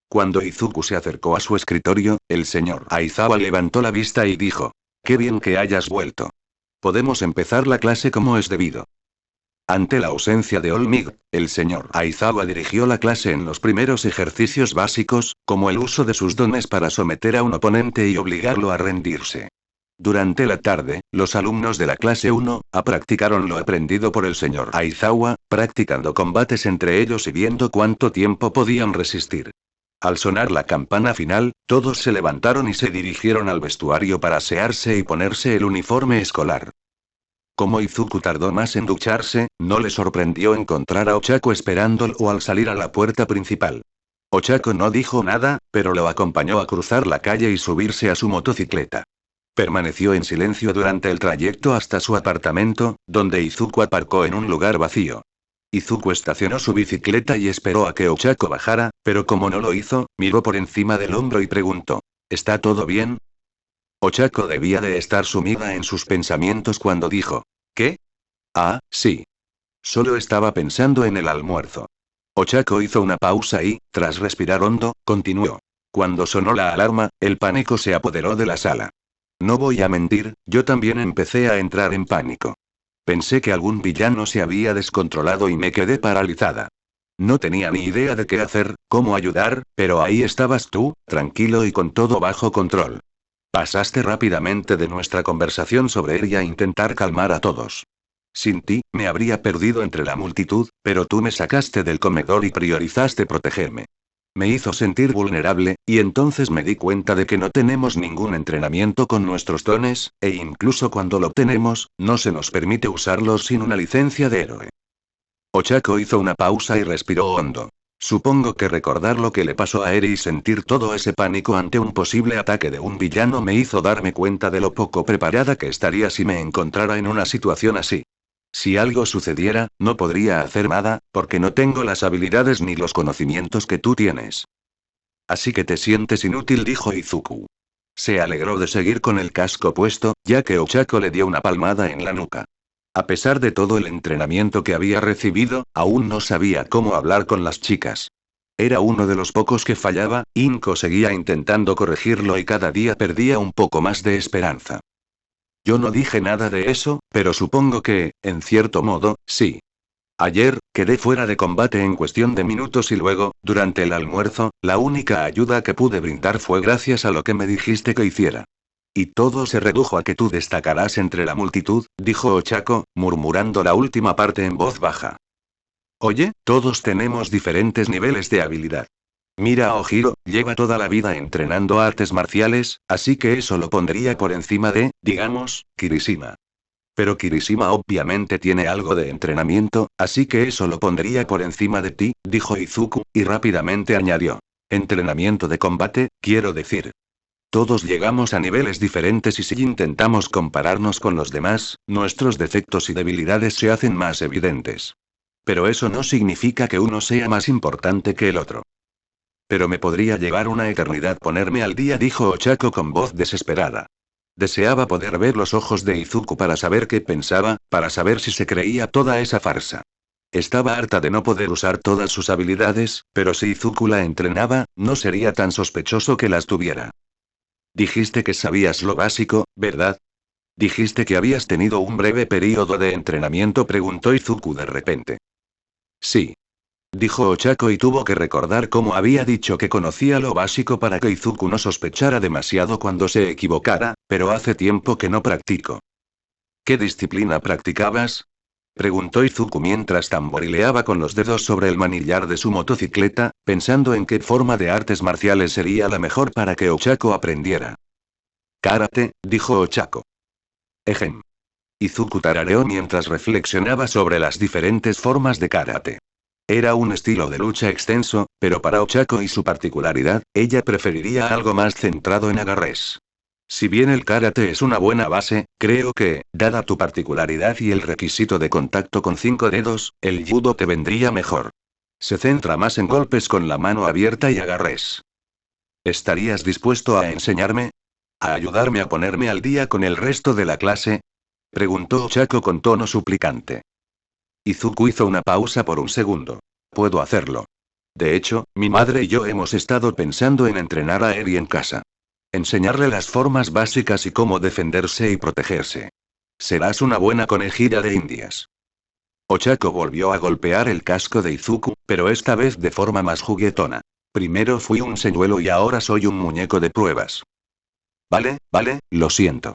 Cuando Izuku se acercó a su escritorio, el señor Aizawa levantó la vista y dijo: «Qué bien que hayas vuelto. Podemos empezar la clase como es debido». Ante la ausencia de All Might, el señor Aizawa dirigió la clase en los primeros ejercicios básicos, como el uso de sus dones para someter a un oponente y obligarlo a rendirse. Durante la tarde, los alumnos de la clase 1A practicaron lo aprendido por el señor Aizawa, practicando combates entre ellos y viendo cuánto tiempo podían resistir. Al sonar la campana final, todos se levantaron y se dirigieron al vestuario para asearse y ponerse el uniforme escolar. Como Izuku tardó más en ducharse, no le sorprendió encontrar a Ochako esperándolo al salir a la puerta principal. Ochako no dijo nada, pero lo acompañó a cruzar la calle y subirse a su motocicleta. Permaneció en silencio durante el trayecto hasta su apartamento, donde Izuku aparcó en un lugar vacío. Izuku estacionó su bicicleta y esperó a que Ochako bajara, pero como no lo hizo, miró por encima del hombro y preguntó: ¿está todo bien? Ochako debía de estar sumida en sus pensamientos cuando dijo: ¿qué? Ah, sí. Solo estaba pensando en el almuerzo. Ochako hizo una pausa y, tras respirar hondo, continuó. Cuando sonó la alarma, el pánico se apoderó de la sala. No voy a mentir, yo también empecé a entrar en pánico. Pensé que algún villano se había descontrolado y me quedé paralizada. No tenía ni idea de qué hacer, cómo ayudar, pero ahí estabas tú, tranquilo y con todo bajo control. Pasaste rápidamente de nuestra conversación sobre él y a intentar calmar a todos. Sin ti, me habría perdido entre la multitud, pero tú me sacaste del comedor y priorizaste protegerme. Me hizo sentir vulnerable, y entonces me di cuenta de que no tenemos ningún entrenamiento con nuestros dones, e incluso cuando lo tenemos, no se nos permite usarlos sin una licencia de héroe. Ochako hizo una pausa y respiró hondo. Supongo que recordar lo que le pasó a Eri y sentir todo ese pánico ante un posible ataque de un villano me hizo darme cuenta de lo poco preparada que estaría si me encontrara en una situación así. Si algo sucediera, no podría hacer nada, porque no tengo las habilidades ni los conocimientos que tú tienes. Así que te sientes inútil, dijo Izuku. Se alegró de seguir con el casco puesto, ya que Ochako le dio una palmada en la nuca. A pesar de todo el entrenamiento que había recibido, aún no sabía cómo hablar con las chicas. Era uno de los pocos que fallaba, Inko seguía intentando corregirlo y cada día perdía un poco más de esperanza. Yo no dije nada de eso, pero supongo que, en cierto modo, sí. Ayer, quedé fuera de combate en cuestión de minutos y luego, durante el almuerzo, la única ayuda que pude brindar fue gracias a lo que me dijiste que hiciera. Y todo se redujo a que tú destacarás entre la multitud, dijo Ochako, murmurando la última parte en voz baja. Oye, todos tenemos diferentes niveles de habilidad. Mira a Ojiro, lleva toda la vida entrenando artes marciales, así que eso lo pondría por encima de, digamos, Kirishima. Pero Kirishima obviamente tiene algo de entrenamiento, así que eso lo pondría por encima de ti, dijo Izuku, y rápidamente añadió. Entrenamiento de combate, quiero decir. Todos llegamos a niveles diferentes y si intentamos compararnos con los demás, nuestros defectos y debilidades se hacen más evidentes. Pero eso no significa que uno sea más importante que el otro. Pero me podría llevar una eternidad ponerme al día, dijo Ochako con voz desesperada. Deseaba poder ver los ojos de Izuku para saber qué pensaba, para saber si se creía toda esa farsa. Estaba harta de no poder usar todas sus habilidades, pero si Izuku la entrenaba, no sería tan sospechoso que las tuviera. Dijiste que sabías lo básico, ¿verdad? Dijiste que habías tenido un breve período de entrenamiento, preguntó Izuku de repente. Sí. Dijo Ochako y tuvo que recordar cómo había dicho que conocía lo básico para que Izuku no sospechara demasiado cuando se equivocara, pero hace tiempo que no practico. ¿Qué disciplina practicabas? Preguntó Izuku mientras tamborileaba con los dedos sobre el manillar de su motocicleta, pensando en qué forma de artes marciales sería la mejor para que Ochako aprendiera. Karate, dijo Ochako. Ejem. Izuku tarareó mientras reflexionaba sobre las diferentes formas de karate. Era un estilo de lucha extenso, pero para Ochako y su particularidad, ella preferiría algo más centrado en agarres. Si bien el karate es una buena base, creo que, dada tu particularidad y el requisito de contacto con 5 dedos, el judo te vendría mejor. Se centra más en golpes con la mano abierta y agarres. ¿Estarías dispuesto a enseñarme? ¿A ayudarme a ponerme al día con el resto de la clase? Preguntó Ochako con tono suplicante. Izuku hizo una pausa por un segundo. Puedo hacerlo. De hecho, mi madre y yo hemos estado pensando en entrenar a Eri en casa. Enseñarle las formas básicas y cómo defenderse y protegerse. Serás una buena conejilla de indias. Ochako volvió a golpear el casco de Izuku, pero esta vez de forma más juguetona. Primero fui un señuelo y ahora soy un muñeco de pruebas. Vale, lo siento.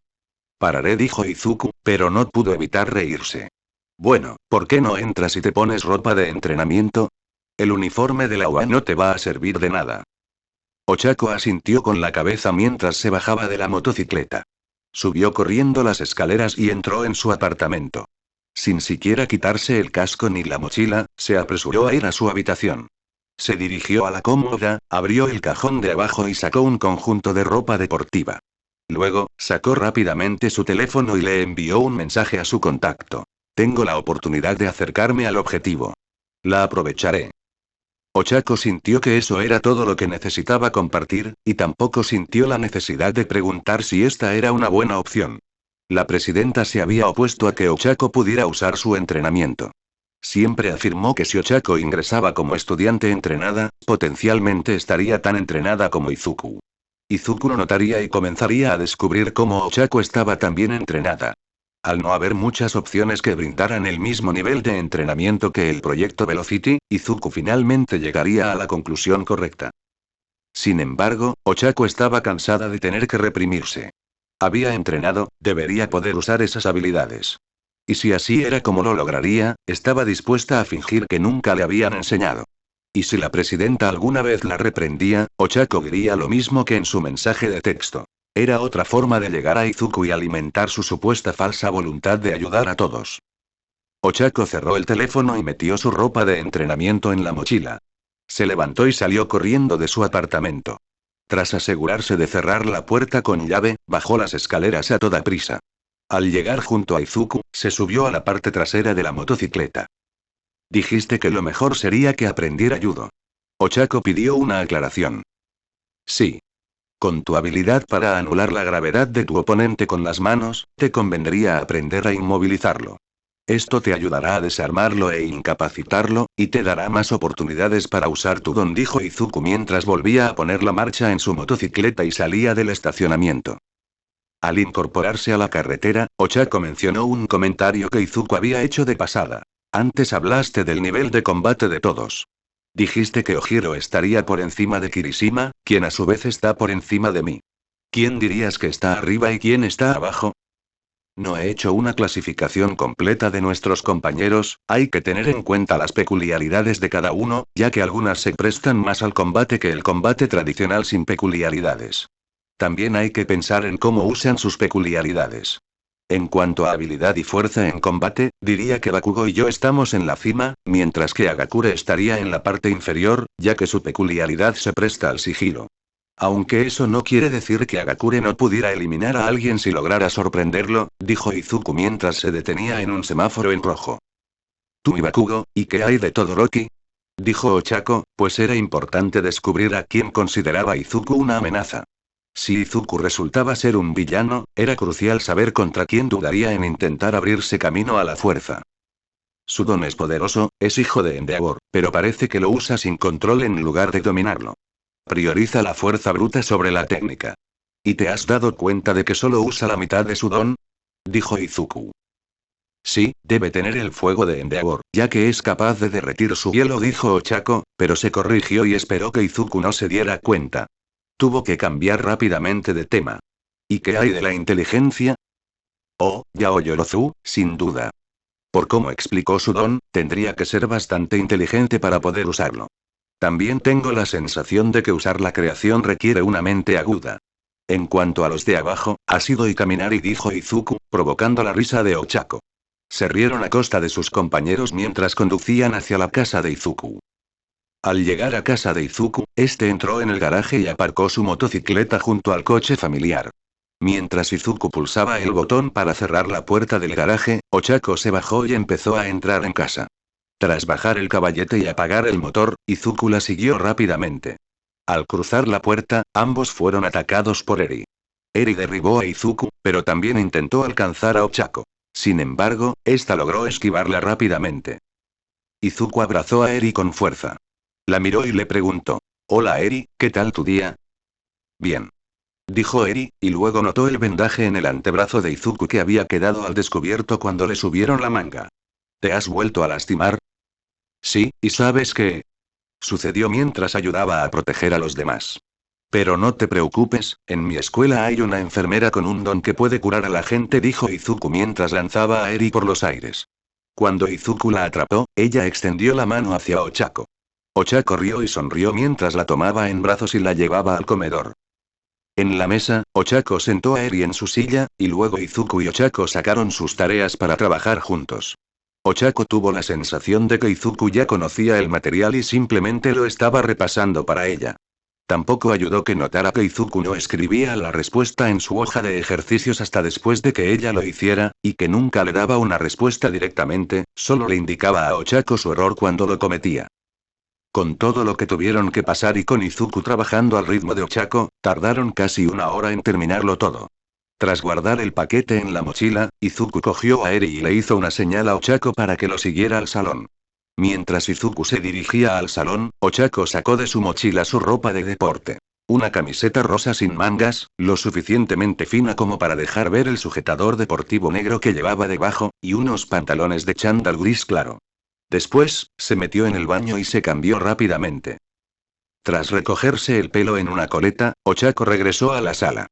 Pararé, dijo Izuku, pero no pudo evitar reírse. Bueno, ¿por qué no entras y te pones ropa de entrenamiento? El uniforme de la UA no te va a servir de nada. Ochako asintió con la cabeza mientras se bajaba de la motocicleta. Subió corriendo las escaleras y entró en su apartamento. Sin siquiera quitarse el casco ni la mochila, se apresuró a ir a su habitación. Se dirigió a la cómoda, abrió el cajón de abajo y sacó un conjunto de ropa deportiva. Luego, sacó rápidamente su teléfono y le envió un mensaje a su contacto. Tengo la oportunidad de acercarme al objetivo. La aprovecharé. Ochako sintió que eso era todo lo que necesitaba compartir, y tampoco sintió la necesidad de preguntar si esta era una buena opción. La presidenta se había opuesto a que Ochako pudiera usar su entrenamiento. Siempre afirmó que si Ochako ingresaba como estudiante entrenada, potencialmente estaría tan entrenada como Izuku. Izuku lo notaría y comenzaría a descubrir cómo Ochako estaba tan bien entrenada. Al no haber muchas opciones que brindaran el mismo nivel de entrenamiento que el proyecto Velocity, Izuku finalmente llegaría a la conclusión correcta. Sin embargo, Ochako estaba cansada de tener que reprimirse. Había entrenado, debería poder usar esas habilidades. Y si así era como lo lograría, estaba dispuesta a fingir que nunca le habían enseñado. Y si la presidenta alguna vez la reprendía, Ochako diría lo mismo que en su mensaje de texto. Era otra forma de llegar a Izuku y alimentar su supuesta falsa voluntad de ayudar a todos. Ochako cerró el teléfono y metió su ropa de entrenamiento en la mochila. Se levantó y salió corriendo de su apartamento. Tras asegurarse de cerrar la puerta con llave, bajó las escaleras a toda prisa. Al llegar junto a Izuku, se subió a la parte trasera de la motocicleta. Dijiste que lo mejor sería que aprendiera judo. Ochako pidió una aclaración. Sí. Con tu habilidad para anular la gravedad de tu oponente con las manos, te convendría aprender a inmovilizarlo. Esto te ayudará a desarmarlo e incapacitarlo, y te dará más oportunidades para usar tu don, dijo Izuku mientras volvía a poner la marcha en su motocicleta y salía del estacionamiento. Al incorporarse a la carretera, Ochako mencionó un comentario que Izuku había hecho de pasada. Antes hablaste del nivel de combate de todos. Dijiste que Ojiro estaría por encima de Kirishima, quien a su vez está por encima de mí. ¿Quién dirías que está arriba y quién está abajo? No he hecho una clasificación completa de nuestros compañeros, hay que tener en cuenta las peculiaridades de cada uno, ya que algunas se prestan más al combate que el combate tradicional sin peculiaridades. También hay que pensar en cómo usan sus peculiaridades. En cuanto a habilidad y fuerza en combate, diría que Bakugo y yo estamos en la cima, mientras que Agakure estaría en la parte inferior, ya que su peculiaridad se presta al sigilo. Aunque eso no quiere decir que Agakure no pudiera eliminar a alguien si lograra sorprenderlo, dijo Izuku mientras se detenía en un semáforo en rojo. Tú y Bakugo, ¿y qué hay de Todoroki? Dijo Ochako, pues era importante descubrir a quién consideraba Izuku una amenaza. Si Izuku resultaba ser un villano, era crucial saber contra quién dudaría en intentar abrirse camino a la fuerza. Su don es poderoso, es hijo de Endeavor, pero parece que lo usa sin control en lugar de dominarlo. Prioriza la fuerza bruta sobre la técnica. ¿Y te has dado cuenta de que solo usa la mitad de su don? Dijo Izuku. Sí, debe tener el fuego de Endeavor, ya que es capaz de derretir su hielo, dijo Ochako, pero se corrigió y esperó que Izuku no se diera cuenta. Tuvo que cambiar rápidamente de tema. ¿Y qué hay de la inteligencia? Oh, Yaoyorozu, sin duda. Por cómo explicó su don, tendría que ser bastante inteligente para poder usarlo. También tengo la sensación de que usar la creación requiere una mente aguda. En cuanto a los de abajo, Asido y Kaminari, dijo Izuku, provocando la risa de Ochako. Se rieron a costa de sus compañeros mientras conducían hacia la casa de Izuku. Al llegar a casa de Izuku, este entró en el garaje y aparcó su motocicleta junto al coche familiar. Mientras Izuku pulsaba el botón para cerrar la puerta del garaje, Ochako se bajó y empezó a entrar en casa. Tras bajar el caballete y apagar el motor, Izuku la siguió rápidamente. Al cruzar la puerta, ambos fueron atacados por Eri. Eri derribó a Izuku, pero también intentó alcanzar a Ochako. Sin embargo, esta logró esquivarla rápidamente. Izuku abrazó a Eri con fuerza. La miró y le preguntó: «Hola Eri, ¿qué tal tu día?» «Bien», dijo Eri, y luego notó el vendaje en el antebrazo de Izuku que había quedado al descubierto cuando le subieron la manga. «¿Te has vuelto a lastimar?» «Sí, ¿y sabes qué?» Sucedió mientras ayudaba a proteger a los demás. «Pero no te preocupes, en mi escuela hay una enfermera con un don que puede curar a la gente», dijo Izuku mientras lanzaba a Eri por los aires. Cuando Izuku la atrapó, ella extendió la mano hacia Ochako. Ochako rió y sonrió mientras la tomaba en brazos y la llevaba al comedor. En la mesa, Ochako sentó a Eri en su silla, y luego Izuku y Ochako sacaron sus tareas para trabajar juntos. Ochako tuvo la sensación de que Izuku ya conocía el material y simplemente lo estaba repasando para ella. Tampoco ayudó que notara que Izuku no escribía la respuesta en su hoja de ejercicios hasta después de que ella lo hiciera, y que nunca le daba una respuesta directamente, solo le indicaba a Ochako su error cuando lo cometía. Con todo lo que tuvieron que pasar y con Izuku trabajando al ritmo de Ochako, tardaron casi una hora en terminarlo todo. Tras guardar el paquete en la mochila, Izuku cogió a Eri y le hizo una señal a Ochako para que lo siguiera al salón. Mientras Izuku se dirigía al salón, Ochako sacó de su mochila su ropa de deporte. Una camiseta rosa sin mangas, lo suficientemente fina como para dejar ver el sujetador deportivo negro que llevaba debajo, y unos pantalones de chándal gris claro. Después, se metió en el baño y se cambió rápidamente. Tras recogerse el pelo en una coleta, Ochako regresó a la sala.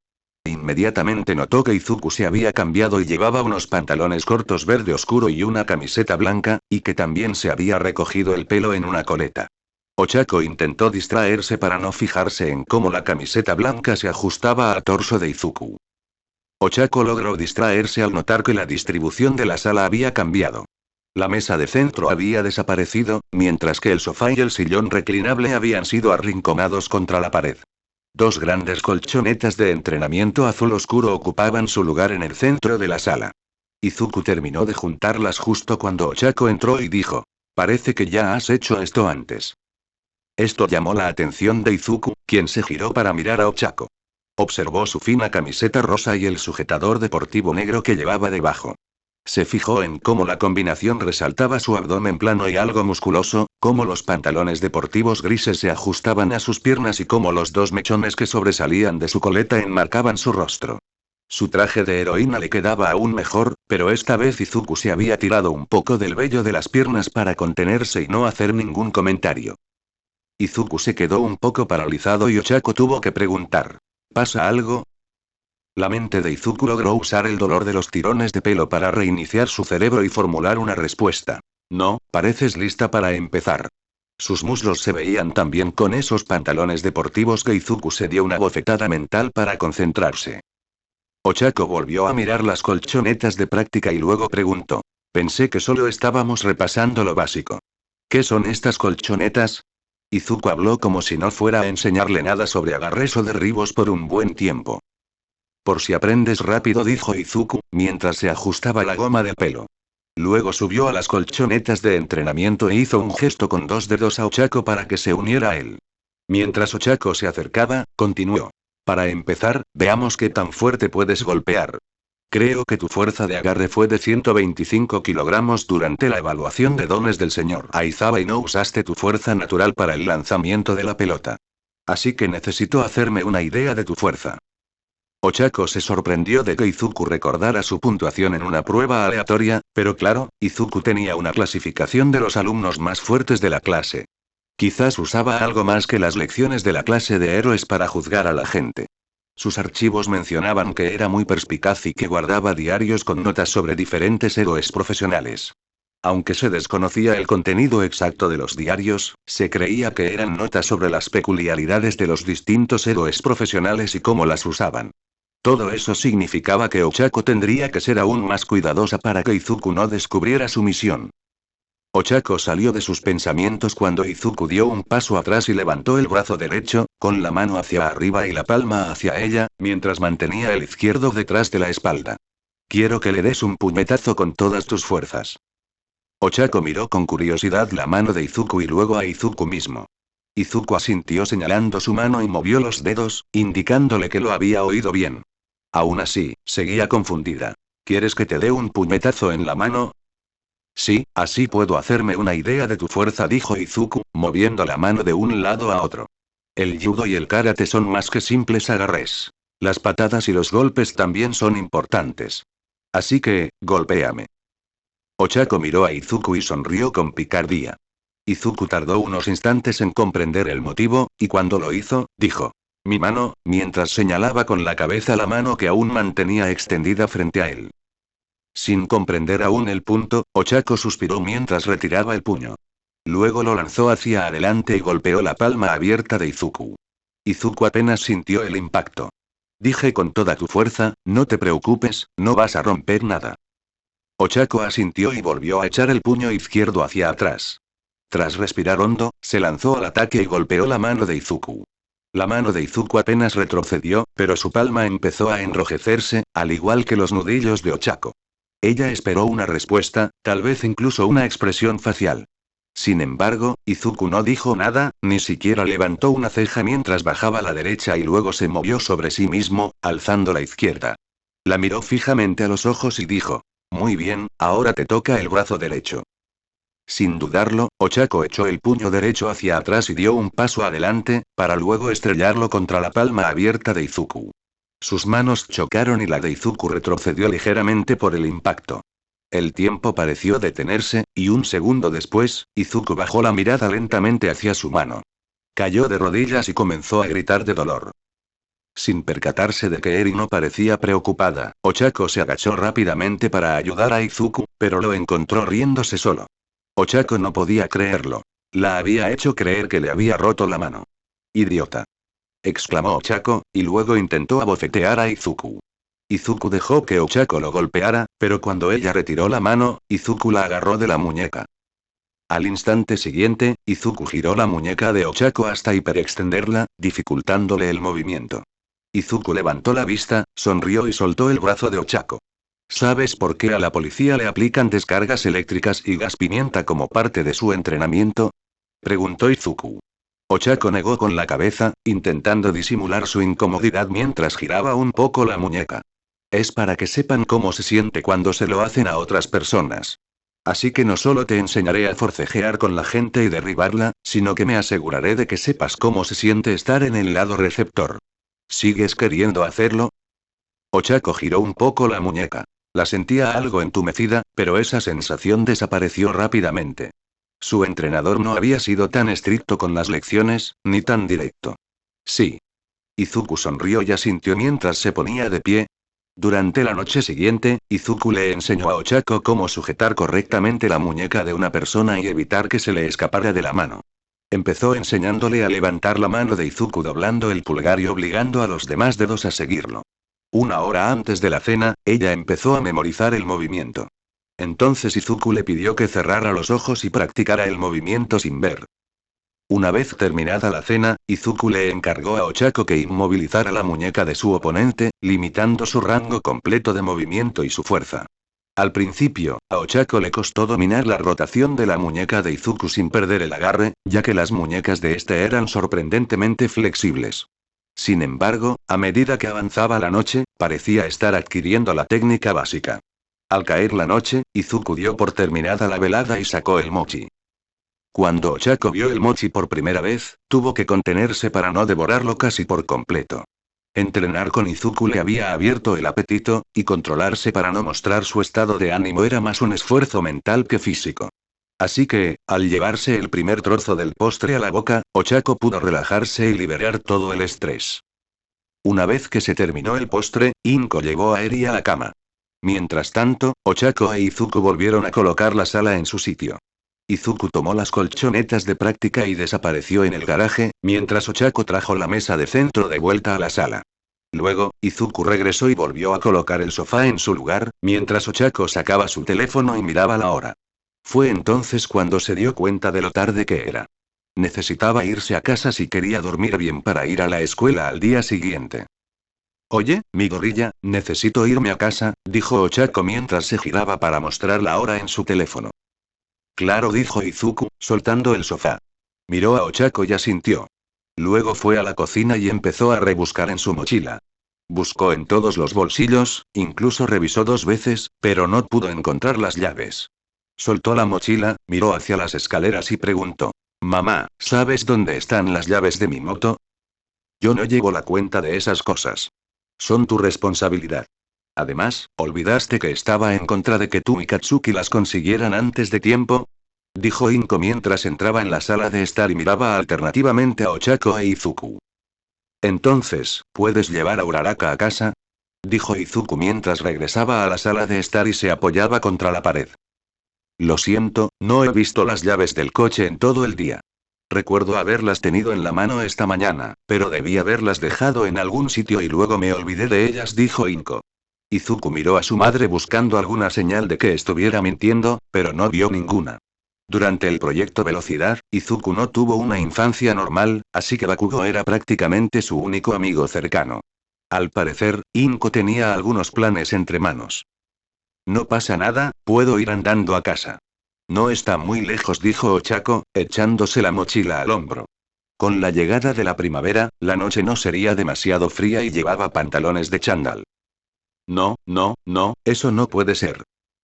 Inmediatamente notó que Izuku se había cambiado y llevaba unos pantalones cortos verde oscuro y una camiseta blanca, y que también se había recogido el pelo en una coleta. Ochako intentó distraerse para no fijarse en cómo la camiseta blanca se ajustaba al torso de Izuku. Ochako logró distraerse al notar que la distribución de la sala había cambiado. La mesa de centro había desaparecido, mientras que el sofá y el sillón reclinable habían sido arrinconados contra la pared. Dos grandes colchonetas de entrenamiento azul oscuro ocupaban su lugar en el centro de la sala. Izuku terminó de juntarlas justo cuando Ochako entró y dijo: «Parece que ya has hecho esto antes». Esto llamó la atención de Izuku, quien se giró para mirar a Ochako. Observó su fina camiseta rosa y el sujetador deportivo negro que llevaba debajo. Se fijó en cómo la combinación resaltaba su abdomen plano y algo musculoso, cómo los pantalones deportivos grises se ajustaban a sus piernas y cómo los dos mechones que sobresalían de su coleta enmarcaban su rostro. Su traje de heroína le quedaba aún mejor, pero esta vez Izuku se había tirado un poco del vello de las piernas para contenerse y no hacer ningún comentario. Izuku se quedó un poco paralizado y Ochako tuvo que preguntar: ¿pasa algo? La mente de Izuku logró usar el dolor de los tirones de pelo para reiniciar su cerebro y formular una respuesta. No, pareces lista para empezar. Sus muslos se veían tan bien con esos pantalones deportivos que Izuku se dio una bofetada mental para concentrarse. Ochako volvió a mirar las colchonetas de práctica y luego preguntó. Pensé que solo estábamos repasando lo básico. ¿Qué son estas colchonetas? Izuku habló como si no fuera a enseñarle nada sobre agarres o derribos por un buen tiempo. Por si aprendes rápido, dijo Izuku, mientras se ajustaba la goma del pelo. Luego subió a las colchonetas de entrenamiento e hizo un gesto con dos dedos a Ochako para que se uniera a él. Mientras Ochako se acercaba, continuó. Para empezar, veamos qué tan fuerte puedes golpear. Creo que tu fuerza de agarre fue de 125 kilogramos durante la evaluación de dones del señor Aizawa y no usaste tu fuerza natural para el lanzamiento de la pelota. Así que necesito hacerme una idea de tu fuerza. Ochako se sorprendió de que Izuku recordara su puntuación en una prueba aleatoria, pero claro, Izuku tenía una clasificación de los alumnos más fuertes de la clase. Quizás usaba algo más que las lecciones de la clase de héroes para juzgar a la gente. Sus archivos mencionaban que era muy perspicaz y que guardaba diarios con notas sobre diferentes héroes profesionales. Aunque se desconocía el contenido exacto de los diarios, se creía que eran notas sobre las peculiaridades de los distintos héroes profesionales y cómo las usaban. Todo eso significaba que Ochako tendría que ser aún más cuidadosa para que Izuku no descubriera su misión. Ochako salió de sus pensamientos cuando Izuku dio un paso atrás y levantó el brazo derecho, con la mano hacia arriba y la palma hacia ella, mientras mantenía el izquierdo detrás de la espalda. Quiero que le des un puñetazo con todas tus fuerzas. Ochako miró con curiosidad la mano de Izuku y luego a Izuku mismo. Izuku asintió señalando su mano y movió los dedos, indicándole que lo había oído bien. Aún así, seguía confundida. ¿Quieres que te dé un puñetazo en la mano? Sí, así puedo hacerme una idea de tu fuerza, dijo Izuku, moviendo la mano de un lado a otro. El judo y el karate son más que simples agarres. Las patadas y los golpes también son importantes. Así que, golpéame. Ochako miró a Izuku y sonrió con picardía. Izuku tardó unos instantes en comprender el motivo, y cuando lo hizo, dijo. Mi mano, mientras señalaba con la cabeza la mano que aún mantenía extendida frente a él. Sin comprender aún el punto, Ochako suspiró mientras retiraba el puño. Luego lo lanzó hacia adelante y golpeó la palma abierta de Izuku. Izuku apenas sintió el impacto. Dije con toda tu fuerza, no te preocupes, no vas a romper nada. Ochako asintió y volvió a echar el puño izquierdo hacia atrás. Tras respirar hondo, se lanzó al ataque y golpeó la mano de Izuku. La mano de Izuku apenas retrocedió, pero su palma empezó a enrojecerse, al igual que los nudillos de Ochako. Ella esperó una respuesta, tal vez incluso una expresión facial. Sin embargo, Izuku no dijo nada, ni siquiera levantó una ceja mientras bajaba la derecha y luego se movió sobre sí mismo, alzando la izquierda. La miró fijamente a los ojos y dijo. Muy bien, ahora te toca el brazo derecho. Sin dudarlo, Ochako echó el puño derecho hacia atrás y dio un paso adelante, para luego estrellarlo contra la palma abierta de Izuku. Sus manos chocaron y la de Izuku retrocedió ligeramente por el impacto. El tiempo pareció detenerse, y un segundo después, Izuku bajó la mirada lentamente hacia su mano. Cayó de rodillas y comenzó a gritar de dolor. Sin percatarse de que Eri no parecía preocupada, Ochako se agachó rápidamente para ayudar a Izuku, pero lo encontró riéndose solo. Ochako no podía creerlo. La había hecho creer que le había roto la mano. Idiota. Exclamó Ochako, y luego intentó abofetear a Izuku. Izuku dejó que Ochako lo golpeara, pero cuando ella retiró la mano, Izuku la agarró de la muñeca. Al instante siguiente, Izuku giró la muñeca de Ochako hasta hiperextenderla, dificultándole el movimiento. Izuku levantó la vista, sonrió y soltó el brazo de Ochako. ¿Sabes por qué a la policía le aplican descargas eléctricas y gas pimienta como parte de su entrenamiento? Preguntó Izuku. Ochako negó con la cabeza, intentando disimular su incomodidad mientras giraba un poco la muñeca. Es para que sepan cómo se siente cuando se lo hacen a otras personas. Así que no solo te enseñaré a forcejear con la gente y derribarla, sino que me aseguraré de que sepas cómo se siente estar en el lado receptor. ¿Sigues queriendo hacerlo? Ochako giró un poco la muñeca. La sentía algo entumecida, pero esa sensación desapareció rápidamente. Su entrenador no había sido tan estricto con las lecciones, ni tan directo. Sí. Izuku sonrió y asintió mientras se ponía de pie. Durante la noche siguiente, Izuku le enseñó a Ochako cómo sujetar correctamente la muñeca de una persona y evitar que se le escapara de la mano. Empezó enseñándole a levantar la mano de Izuku doblando el pulgar y obligando a los demás dedos a seguirlo. Una hora antes de la cena, ella empezó a memorizar el movimiento. Entonces Izuku le pidió que cerrara los ojos y practicara el movimiento sin ver. Una vez terminada la cena, Izuku le encargó a Ochako que inmovilizara la muñeca de su oponente, limitando su rango completo de movimiento y su fuerza. Al principio, a Ochako le costó dominar la rotación de la muñeca de Izuku sin perder el agarre, ya que las muñecas de este eran sorprendentemente flexibles. Sin embargo, a medida que avanzaba la noche, parecía estar adquiriendo la técnica básica. Al caer la noche, Izuku dio por terminada la velada y sacó el mochi. Cuando Ochako vio el mochi por primera vez, tuvo que contenerse para no devorarlo casi por completo. Entrenar con Izuku le había abierto el apetito, y controlarse para no mostrar su estado de ánimo era más un esfuerzo mental que físico. Así que, al llevarse el primer trozo del postre a la boca, Ochako pudo relajarse y liberar todo el estrés. Una vez que se terminó el postre, Inko llevó a Eri a la cama. Mientras tanto, Ochako e Izuku volvieron a colocar la sala en su sitio. Izuku tomó las colchonetas de práctica y desapareció en el garaje, mientras Ochako trajo la mesa de centro de vuelta a la sala. Luego, Izuku regresó y volvió a colocar el sofá en su lugar, mientras Ochako sacaba su teléfono y miraba la hora. Fue entonces cuando se dio cuenta de lo tarde que era. Necesitaba irse a casa si quería dormir bien para ir a la escuela al día siguiente. Oye, mi gorrilla, necesito irme a casa, dijo Ochako mientras se giraba para mostrar la hora en su teléfono. Claro, dijo Izuku, soltando el sofá. Miró a Ochako y asintió. Luego fue a la cocina y empezó a rebuscar en su mochila. Buscó en todos los bolsillos, incluso revisó 2 veces, pero no pudo encontrar las llaves. Soltó la mochila, miró hacia las escaleras y preguntó. Mamá, ¿sabes dónde están las llaves de mi moto? Yo no llevo la cuenta de esas cosas. Son tu responsabilidad. Además, ¿olvidaste que estaba en contra de que tú y Katsuki las consiguieran antes de tiempo? Dijo Inko mientras entraba en la sala de estar y miraba alternativamente a Ochako e Izuku. Entonces, ¿puedes llevar a Uraraka a casa? Dijo Izuku mientras regresaba a la sala de estar y se apoyaba contra la pared. Lo siento, no he visto las llaves del coche en todo el día. Recuerdo haberlas tenido en la mano esta mañana, pero debí haberlas dejado en algún sitio y luego me olvidé de ellas, dijo Inko. Izuku miró a su madre buscando alguna señal de que estuviera mintiendo, pero no vio ninguna. Durante el proyecto Velocidad, Izuku no tuvo una infancia normal, así que Bakugo era prácticamente su único amigo cercano. Al parecer, Inko tenía algunos planes entre manos. No pasa nada, puedo ir andando a casa. No está muy lejos, dijo Ochako, echándose la mochila al hombro. Con la llegada de la primavera, la noche no sería demasiado fría y llevaba pantalones de chándal. No, eso no puede ser.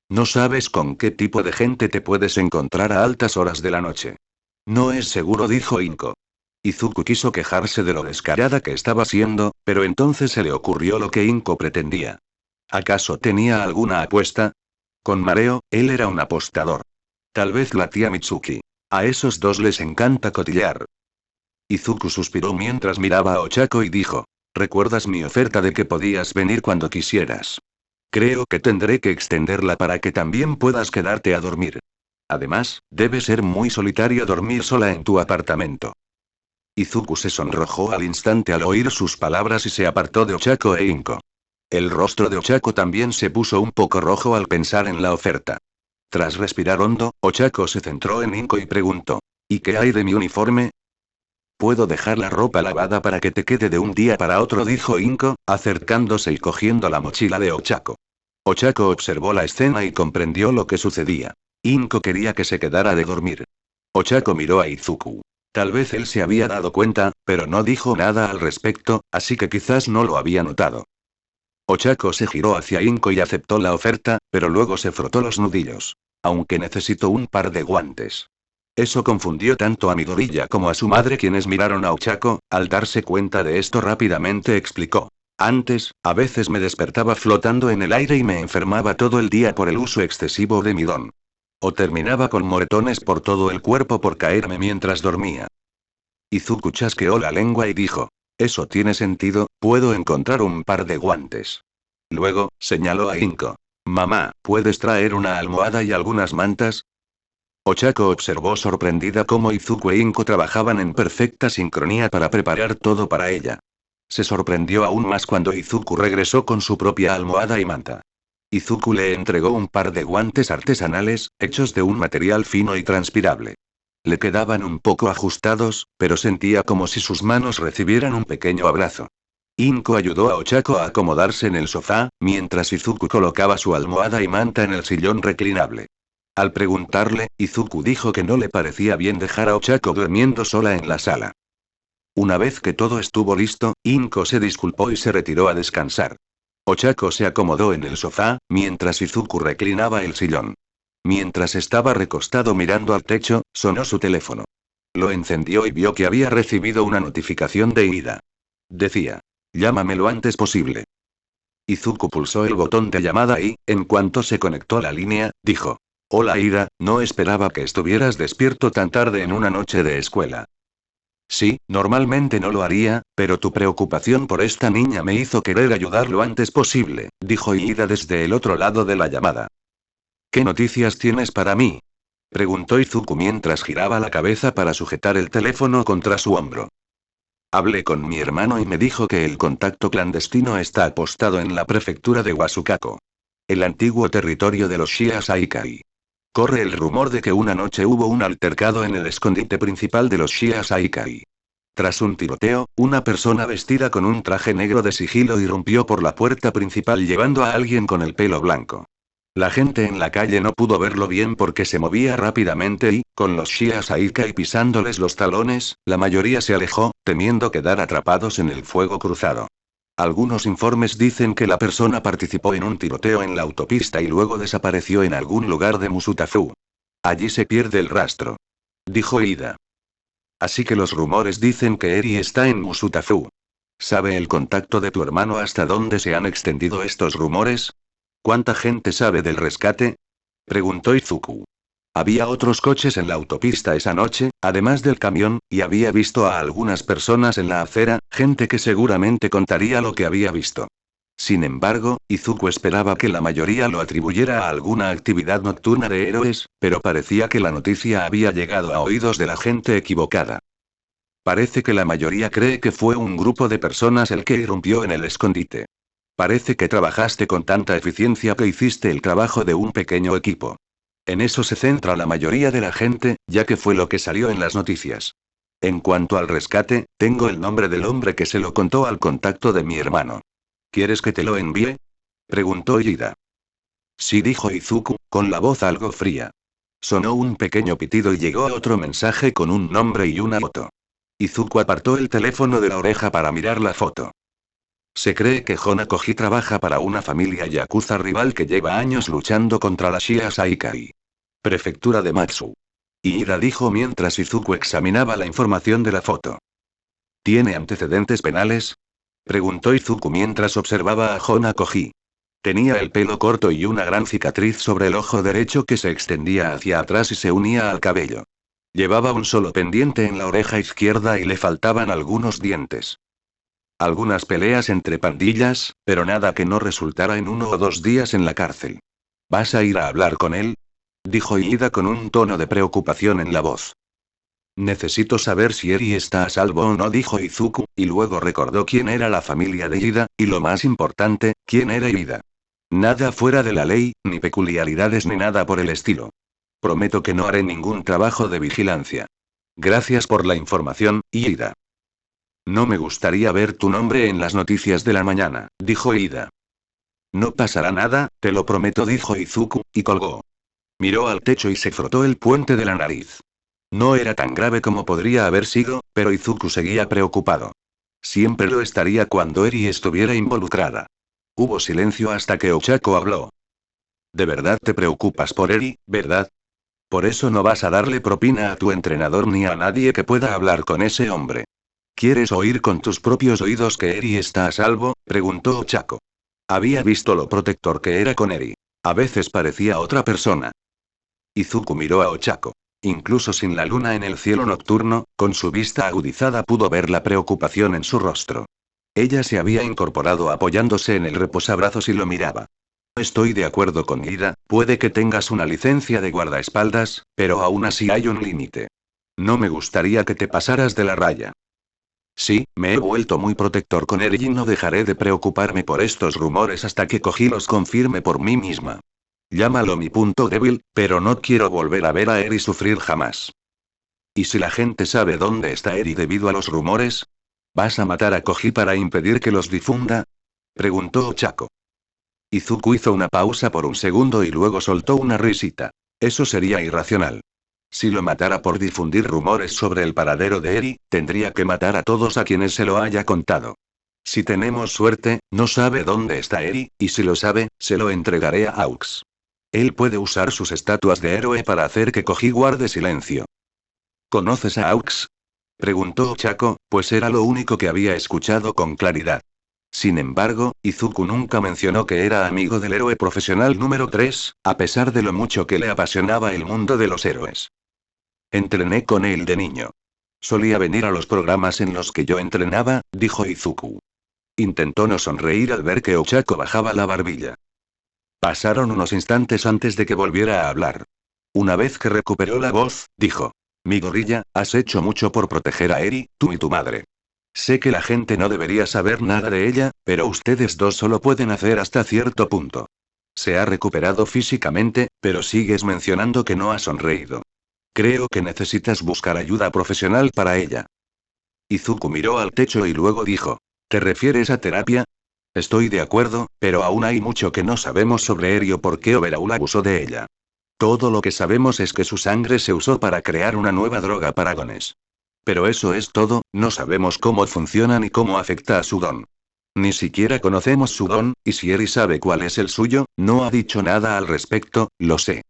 No sabes con qué tipo de gente te puedes encontrar a altas horas de la noche. No es seguro, dijo Inko. Izuku quiso quejarse de lo descarada que estaba siendo, pero entonces se le ocurrió lo que Inko pretendía. ¿Acaso tenía alguna apuesta? Con mareo, él era un apostador. Tal vez la tía Mitsuki. A esos dos les encanta cotillar. Izuku suspiró mientras miraba a Ochako y dijo. ¿Recuerdas mi oferta de que podías venir cuando quisieras? Creo que tendré que extenderla para que también puedas quedarte a dormir. Además, debe ser muy solitario dormir sola en tu apartamento. Izuku se sonrojó al instante al oír sus palabras y se apartó de Ochako e Inko. El rostro de Ochako también se puso un poco rojo al pensar en la oferta. Tras respirar hondo, Ochako se centró en Inko y preguntó. ¿Y qué hay de mi uniforme? Puedo dejar la ropa lavada para que te quede de un día para otro, dijo Inko, acercándose y cogiendo la mochila de Ochako. Ochako observó la escena y comprendió lo que sucedía. Inko quería que se quedara de dormir. Ochako miró a Izuku. Tal vez él se había dado cuenta, pero no dijo nada al respecto, así que quizás no lo había notado. Ochako se giró hacia Inko y aceptó la oferta, pero luego se frotó los nudillos. Aunque necesito un par de guantes. Eso confundió tanto a Midoriya como a su madre, quienes miraron a Ochako. Al darse cuenta de esto rápidamente explicó. Antes, a veces me despertaba flotando en el aire y me enfermaba todo el día por el uso excesivo de midón. O terminaba con moretones por todo el cuerpo por caerme mientras dormía. Izuku chasqueó la lengua y dijo. Eso tiene sentido, puedo encontrar un par de guantes. Luego, señaló a Inko. Mamá, ¿puedes traer una almohada y algunas mantas? Ochako observó sorprendida cómo Izuku e Inko trabajaban en perfecta sincronía para preparar todo para ella. Se sorprendió aún más cuando Izuku regresó con su propia almohada y manta. Izuku le entregó un par de guantes artesanales, hechos de un material fino y transpirable. Le quedaban un poco ajustados, pero sentía como si sus manos recibieran un pequeño abrazo. Inko ayudó a Ochako a acomodarse en el sofá, mientras Izuku colocaba su almohada y manta en el sillón reclinable. Al preguntarle, Izuku dijo que no le parecía bien dejar a Ochako durmiendo sola en la sala. Una vez que todo estuvo listo, Inko se disculpó y se retiró a descansar. Ochako se acomodó en el sofá, mientras Izuku reclinaba el sillón. Mientras estaba recostado mirando al techo, sonó su teléfono. Lo encendió y vio que había recibido una notificación de Ida. Decía: llámame lo antes posible. Izuku pulsó el botón de llamada y, en cuanto se conectó la línea, dijo: hola Ida, no esperaba que estuvieras despierto tan tarde en una noche de escuela. Sí, normalmente no lo haría, pero tu preocupación por esta niña me hizo querer ayudar lo antes posible, dijo Ida desde el otro lado de la llamada. ¿Qué noticias tienes para mí?, preguntó Izuku mientras giraba la cabeza para sujetar el teléfono contra su hombro. Hablé con mi hermano y me dijo que el contacto clandestino está apostado en la prefectura de Wasukako, el antiguo territorio de los Shia Saikai. Corre el rumor de que una noche hubo un altercado en el escondite principal de los Shia Saikai. Tras un tiroteo, una persona vestida con un traje negro de sigilo irrumpió por la puerta principal llevando a alguien con el pelo blanco. La gente en la calle no pudo verlo bien porque se movía rápidamente y, con los Shia Saikai pisándoles los talones, la mayoría se alejó, temiendo quedar atrapados en el fuego cruzado. Algunos informes dicen que la persona participó en un tiroteo en la autopista y luego desapareció en algún lugar de Musutafu. Allí se pierde el rastro, dijo Ida. Así que los rumores dicen que Eri está en Musutafu. ¿Sabe el contacto de tu hermano hasta dónde se han extendido estos rumores? ¿Cuánta gente sabe del rescate?, preguntó Izuku. Había otros coches en la autopista esa noche, además del camión, y había visto a algunas personas en la acera, gente que seguramente contaría lo que había visto. Sin embargo, Izuku esperaba que la mayoría lo atribuyera a alguna actividad nocturna de héroes, pero parecía que la noticia había llegado a oídos de la gente equivocada. Parece que la mayoría cree que fue un grupo de personas el que irrumpió en el escondite. Parece que trabajaste con tanta eficiencia que hiciste el trabajo de un pequeño equipo. En eso se centra la mayoría de la gente, ya que fue lo que salió en las noticias. En cuanto al rescate, tengo el nombre del hombre que se lo contó al contacto de mi hermano. ¿Quieres que te lo envíe?, preguntó Ida. Sí, dijo Izuku, con la voz algo fría. Sonó un pequeño pitido y llegó otro mensaje con un nombre y una foto. Izuku apartó el teléfono de la oreja para mirar la foto. Se cree que Honakoji trabaja para una familia yakuza rival que lleva años luchando contra la Shia Saikai. Prefectura de Matsu. Ida dijo mientras Izuku examinaba la información de la foto. ¿Tiene antecedentes penales?, preguntó Izuku mientras observaba a Honakoji. Tenía el pelo corto y una gran cicatriz sobre el ojo derecho que se extendía hacia atrás y se unía al cabello. Llevaba un solo pendiente en la oreja izquierda y le faltaban algunos dientes. Algunas peleas entre pandillas, pero nada que no resultara en 1 o 2 días en la cárcel. ¿Vas a ir a hablar con él?, dijo Ida con un tono de preocupación en la voz. Necesito saber si Eri está a salvo o no, dijo Izuku, y luego recordó quién era la familia de Ida, y lo más importante, quién era Ida. Nada fuera de la ley, ni peculiaridades ni nada por el estilo. Prometo que no haré ningún trabajo de vigilancia. Gracias por la información, Ida. No me gustaría ver tu nombre en las noticias de la mañana, dijo Ida. No pasará nada, te lo prometo, dijo Izuku, y colgó. Miró al techo y se frotó el puente de la nariz. No era tan grave como podría haber sido, pero Izuku seguía preocupado. Siempre lo estaría cuando Eri estuviera involucrada. Hubo silencio hasta que Ochako habló. ¿De verdad te preocupas por Eri, verdad? Por eso no vas a darle propina a tu entrenador ni a nadie que pueda hablar con ese hombre. ¿Quieres oír con tus propios oídos que Eri está a salvo?, preguntó Ochako. Había visto lo protector que era con Eri. A veces parecía otra persona. Izuku miró a Ochako. Incluso sin la luna en el cielo nocturno, con su vista agudizada pudo ver la preocupación en su rostro. Ella se había incorporado apoyándose en el reposabrazos y lo miraba. Estoy de acuerdo con Ida, puede que tengas una licencia de guardaespaldas, pero aún así hay un límite. No me gustaría que te pasaras de la raya. Sí, me he vuelto muy protector con Eri y no dejaré de preocuparme por estos rumores hasta que Koji los confirme por mí misma. Llámalo mi punto débil, pero no quiero volver a ver a Eri sufrir jamás. ¿Y si la gente sabe dónde está Eri debido a los rumores? ¿Vas a matar a Koji para impedir que los difunda? Preguntó Ochako. Izuku hizo una pausa por un segundo y luego soltó una risita. Eso sería irracional. Si lo matara por difundir rumores sobre el paradero de Eri, tendría que matar a todos a quienes se lo haya contado. Si tenemos suerte, no sabe dónde está Eri, y si lo sabe, se lo entregaré a Aux. Él puede usar sus estatuas de héroe para hacer que Koji guarde silencio. ¿Conoces a Aux? Preguntó Ochako, pues era lo único que había escuchado con claridad. Sin embargo, Izuku nunca mencionó que era amigo del héroe profesional número 3, a pesar de lo mucho que le apasionaba el mundo de los héroes. Entrené con él de niño. Solía venir a los programas en los que yo entrenaba, dijo Izuku. Intentó no sonreír al ver que Ochako bajaba la barbilla. Pasaron unos instantes antes de que volviera a hablar. Una vez que recuperó la voz, dijo: Mi gorilla, has hecho mucho por proteger a Eri, tú y tu madre. Sé que la gente no debería saber nada de ella, pero ustedes dos solo pueden hacer hasta cierto punto. Se ha recuperado físicamente, pero sigues mencionando que no ha sonreído. Creo que necesitas buscar ayuda profesional para ella. Izuku miró al techo y luego dijo: ¿Te refieres a terapia? Estoy de acuerdo, pero aún hay mucho que no sabemos sobre Eri o por qué Overhaul abusó de ella. Todo lo que sabemos es que su sangre se usó para crear una nueva droga para Gones. Pero eso es todo, no sabemos cómo funciona ni cómo afecta a su don. Ni siquiera conocemos su don, y si Eri sabe cuál es el suyo, no ha dicho nada al respecto, lo sé.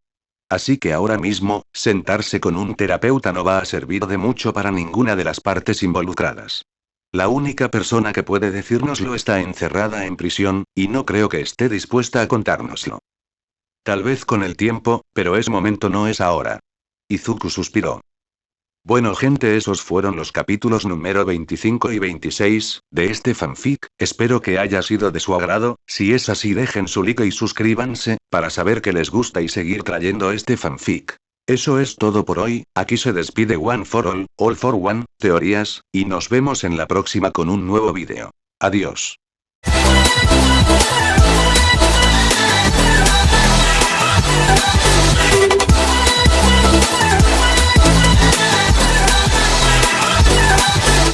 Así que ahora mismo, sentarse con un terapeuta no va a servir de mucho para ninguna de las partes involucradas. La única persona que puede decírnoslo está encerrada en prisión, y no creo que esté dispuesta a contárnoslo. Tal vez con el tiempo, pero es momento, no es ahora. Izuku suspiró. Bueno gente, esos fueron los capítulos número 25 y 26, de este fanfic, espero que haya sido de su agrado, si es así dejen su like y suscríbanse, para saber que les gusta y seguir trayendo este fanfic. Eso es todo por hoy, aquí se despide One for All for One, teorías, y nos vemos en la próxima con un nuevo vídeo. Adiós.